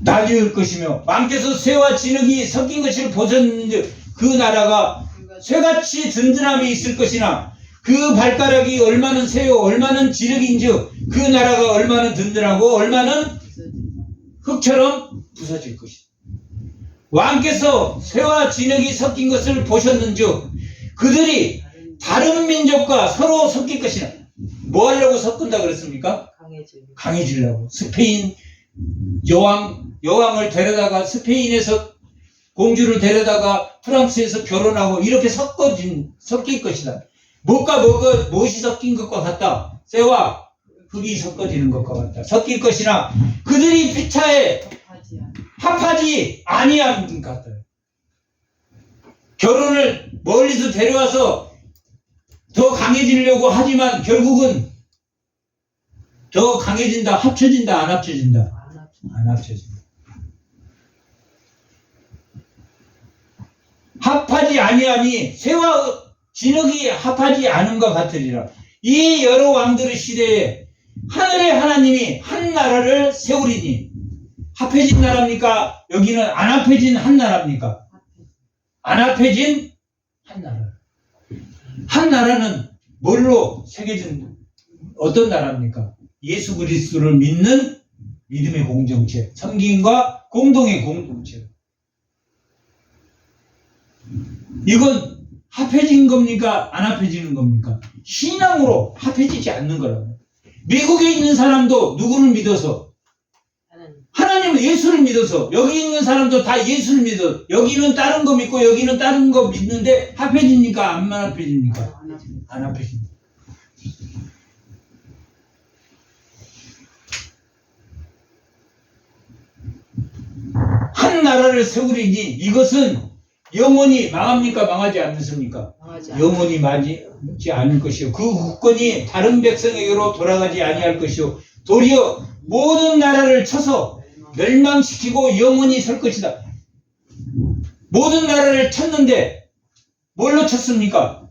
나뉘을 것이며 왕께서 쇠와 진흙이 섞인 것을 보셨는지 그 나라가 쇠같이 든든함이 있을 것이나 그 발가락이 얼마는 쇠요 얼마는 진흙인즉 그 나라가 얼마는 든든하고 얼마는 흙처럼 부서질 것이다. 왕께서 쇠와 진흙이 섞인 것을 보셨는즉 그들이 다른 민족과 서로 섞일 것이나 뭐 하려고 섞은다 그랬습니까? 강해지려고. 스페인 여왕을 데려다가 스페인에서 공주를 데려다가 프랑스에서 결혼하고 이렇게 섞일 것이다. 무엇이 섞인 것과 같다. 쇠와 흙이 섞어지는 것과 같다. 섞일 것이나 그들이 피차에 합하지 아니함 같다. 결혼을 멀리서 데려와서 더 강해지려고 하지만 결국은 더 강해진다, 합쳐진다, 안 합쳐진다? 안 합쳐진다. 합하지 아니함이 쇠와 진흙이 합하지 않음과 같으리라. 이 여러 왕들의 시대에 하늘의 하나님이 한 나라를 세우리니 합해진 나라입니까? 여기는 안 합해진 한 나라입니까? 안 합해진 한 나라. 한 나라는 뭘로 새겨진 어떤 나라입니까? 예수 그리스도를 믿는 믿음의 공동체, 섬김과 공동의 공동체. 이건 합해진 겁니까? 안 합해지는 겁니까? 신앙으로 합해지지 않는 거라고. 미국에 있는 사람도 누구를 믿어서? 하나님은 예수를 믿어서. 여기 있는 사람도 다 예수를 믿어. 여기는 다른 거 믿고 여기는 다른 거 믿는데 합해집니까? 안 합해집니까? 안 합해집니다. 한 나라를 세우리니 이것은 영원히 망합니까? 망하지 않습니까? 영원히 망하지 않을 것이요. 그 국권이 다른 백성에게로 돌아가지 아니할 것이요. 도리어 모든 나라를 쳐서 멸망시키고 영원히 설 것이다. 모든 나라를 쳤는데 뭘로 쳤습니까?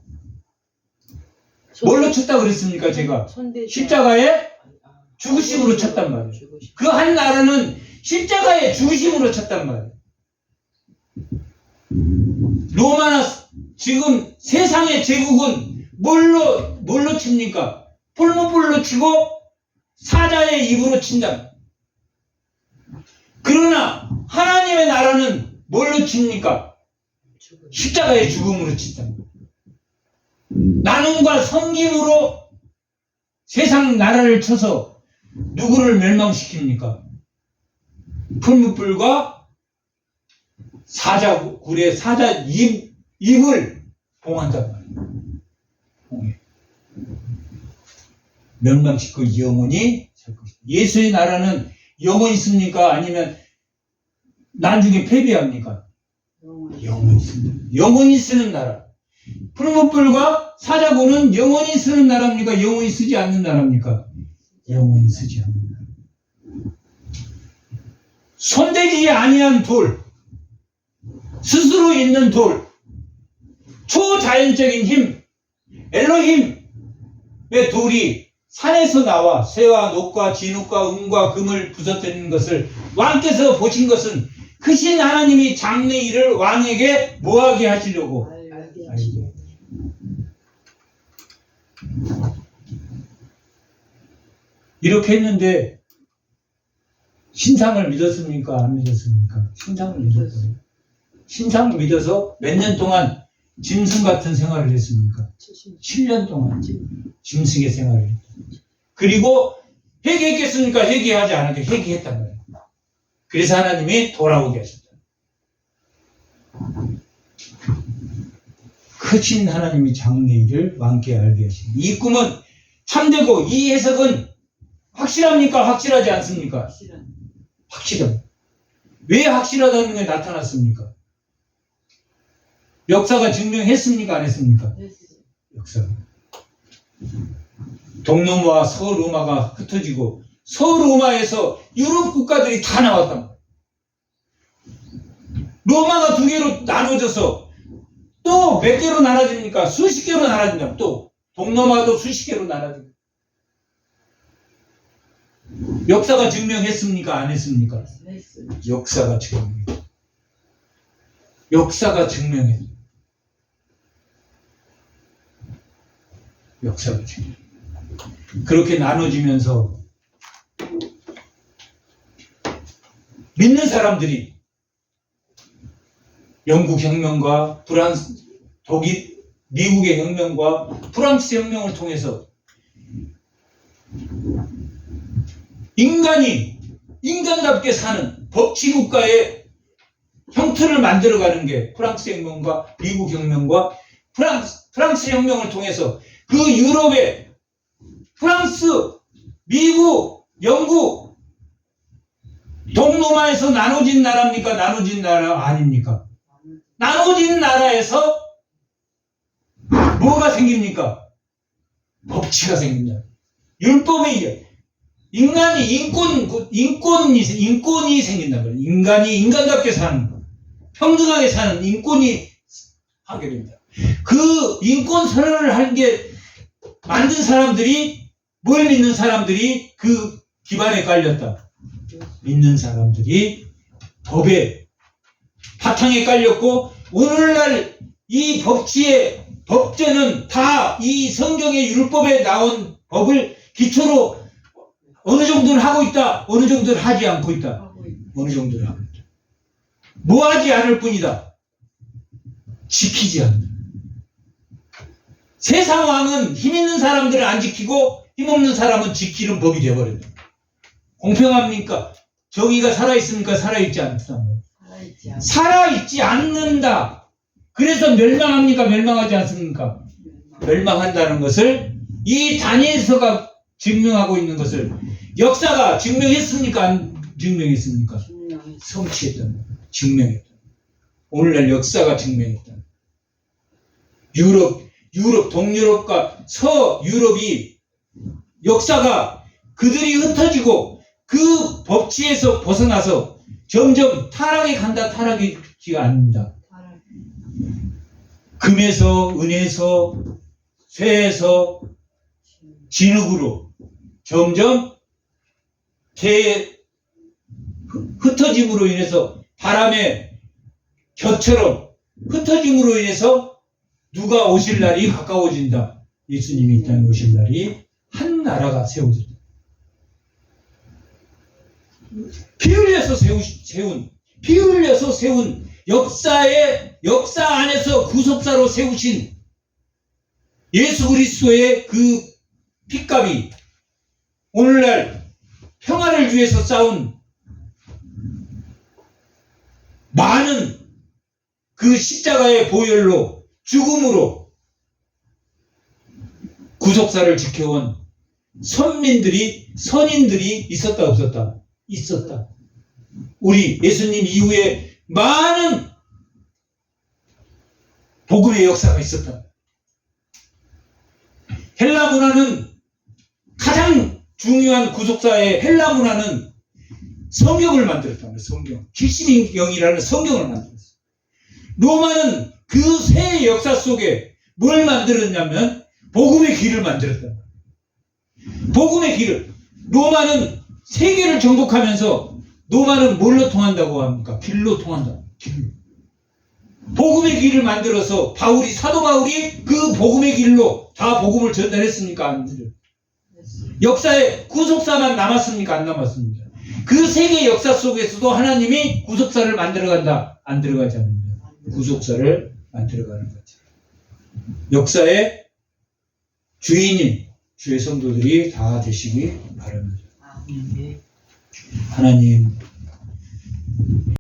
뭘로 쳤다 그랬습니까? 제가 십자가에 죽으심으로 쳤단 말이에요. 그 한 나라는 십자가에 죽으심으로 쳤단 말이에요. 로마나 지금 세상의 제국은 뭘로 칩니까? 풀무불로 치고 사자의 입으로 친다. 그러나 하나님의 나라는 뭘로 칩니까? 십자가의 죽음으로 친다. 나눔과 섬김으로 세상 나라를 쳐서 누구를 멸망시킵니까? 풀무불과 사자굴의 사자 입을 봉한단 말이에요. 멸망시키고 영원히 살 것이다. 예수의 나라는 영원히 있습니까? 아니면 나중에 패배합니까? 영원히 있습니다. 영원히 쓰는 나라. 풀무불과 사자굴은 영원히 쓰는 나라입니까? 영원히 쓰지 않는 나라입니까? 영원히 쓰지 않는 나라. 손대지 아니한 돌, 스스로 있는 돌, 초자연적인 힘, 엘로힘의 돌이 산에서 나와 새와 녹과 진흙과 은과 금을 부서뜨리는 것을 왕께서 보신 것은 크신 하나님이 장래 일을 왕에게 뭐하게 하시려고 알게. 이렇게 했는데 신상을 믿었습니까? 안 믿었습니까? 신상을 믿었어요. 신상을 믿어서 몇 년 동안 짐승 같은 생활을 했습니까? 7년 동안 짐승의 생활을 했죠. 그리고 회개했겠습니까? 회개하지 않았게 회개했단 말이에요. 그래서 하나님이 돌아오게 하셨다. 크신 하나님이 장래일을 왕께 알게 하시니 이 꿈은 참되고 이 해석은 확실합니까? 확실하지 않습니까? 확실합니다. 왜 확실하다는 게 나타났습니까? 역사가 증명했습니까? 안 했습니까? 역사가. 동로마와 서로마가 흩어지고 서로마에서 유럽 국가들이 다 나왔단 말이에요. 로마가 두 개로 나눠져서 또 몇 개로 나눠집니까? 수십 개로 나눠진다. 또 동로마도 수십 개로 나눠집니다. 역사가 증명했습니까? 안 했습니까? 역사가 증명했습니다. 역사가 증명했습니다. 역사가 증명했습니다. 그렇게 나눠지면서 믿는 사람들이 영국 혁명과 독일, 미국의 혁명과 프랑스 혁명을 통해서 인간이 인간답게 사는 법치국가의 형태를 만들어가는 게 프랑스 혁명과 미국 혁명과 프랑스 혁명을 통해서 그 유럽의 프랑스, 미국, 영국, 동로마에서 나눠진 나라입니까? 나눠진 나라 아닙니까? 나눠진 나라에서 뭐가 생깁니까? 법치가 생깁니다. 율법에 의해 인간이 인권이 생긴단 말이에요. 인간이 인간답게 사는 거, 평등하게 사는 인권이 하게 됩니다. 그 인권 선언을 한 게 만든 사람들이 뭘 믿는 사람들이 그 기반에 깔렸다. 믿는 사람들이 법의 바탕에 깔렸고 오늘날 이 법제는 다 이 성경의 율법에 나온 법을 기초로 어느 정도는 하고 있다. 어느 정도는 하지 않고 있다. 어느 정도는 하고 있다. 뭐 하지 않을 뿐이다. 지키지 않는다. 세상 왕은 힘 있는 사람들을 안 지키고 힘 없는 사람은 지키는 법이 되어버린다. 공평합니까? 정의가 살아있습니까? 살아있지 않다. 살아있지 않는다. 그래서 멸망합니까? 멸망하지 않습니까? 멸망한다는 것을 이 다니엘서가 증명하고 있는 것을 역사가 증명했습니까? 안 증명했습니까? 성취했다. 증명했다. 오늘날 역사가 증명했다. 유럽, 동유럽과 서유럽이 역사가 그들이 흩어지고 그 법치에서 벗어나서 점점 타락에 간다, 타락이지 않는다. 금에서, 은에서, 쇠에서, 진흙으로 점점 흩어짐으로 인해서 바람의 겨처럼 흩어짐으로 인해서 누가 오실 날이 가까워진다. 예수님이 이 땅에 오실 날이 한 나라가 세워진다. 피 흘려서 세운 역사 안에서 구속사로 세우신 예수 그리스도의 그 핏값이 오늘날 평화를 위해서 싸운 많은 그 십자가의 보혈로 죽음으로 구속사를 지켜온 선인들이 있었다 없었다? 있었다. 우리 예수님 이후에 많은 복음의 역사가 있었다. 헬라 문화는 가장 중요한 구속사의 헬라 문화는 성경을 만들었다. 성경. 기시민경이라는 성경을 만들었어. 로마는 그 새 역사 속에 뭘 만들었냐면 복음의 길을 만들었다. 복음의 길을. 로마는 세계를 정복하면서 로마는 뭘로 통한다고 합니까? 길로 통한다. 길로. 복음의 길을 만들어서 사도 바울이 그 복음의 길로 다 복음을 전달했습니까? 안 했어요. 역사에 구속사만 남았습니까? 안 남았습니까? 그 세계 역사 속에서도 하나님이 구속사를 만들어간다. 안 들어가지 않는다. 구속사를 만들어가는 거죠. 역사의 주인인 주의 성도들이 다 되시기 바랍니다. 하나님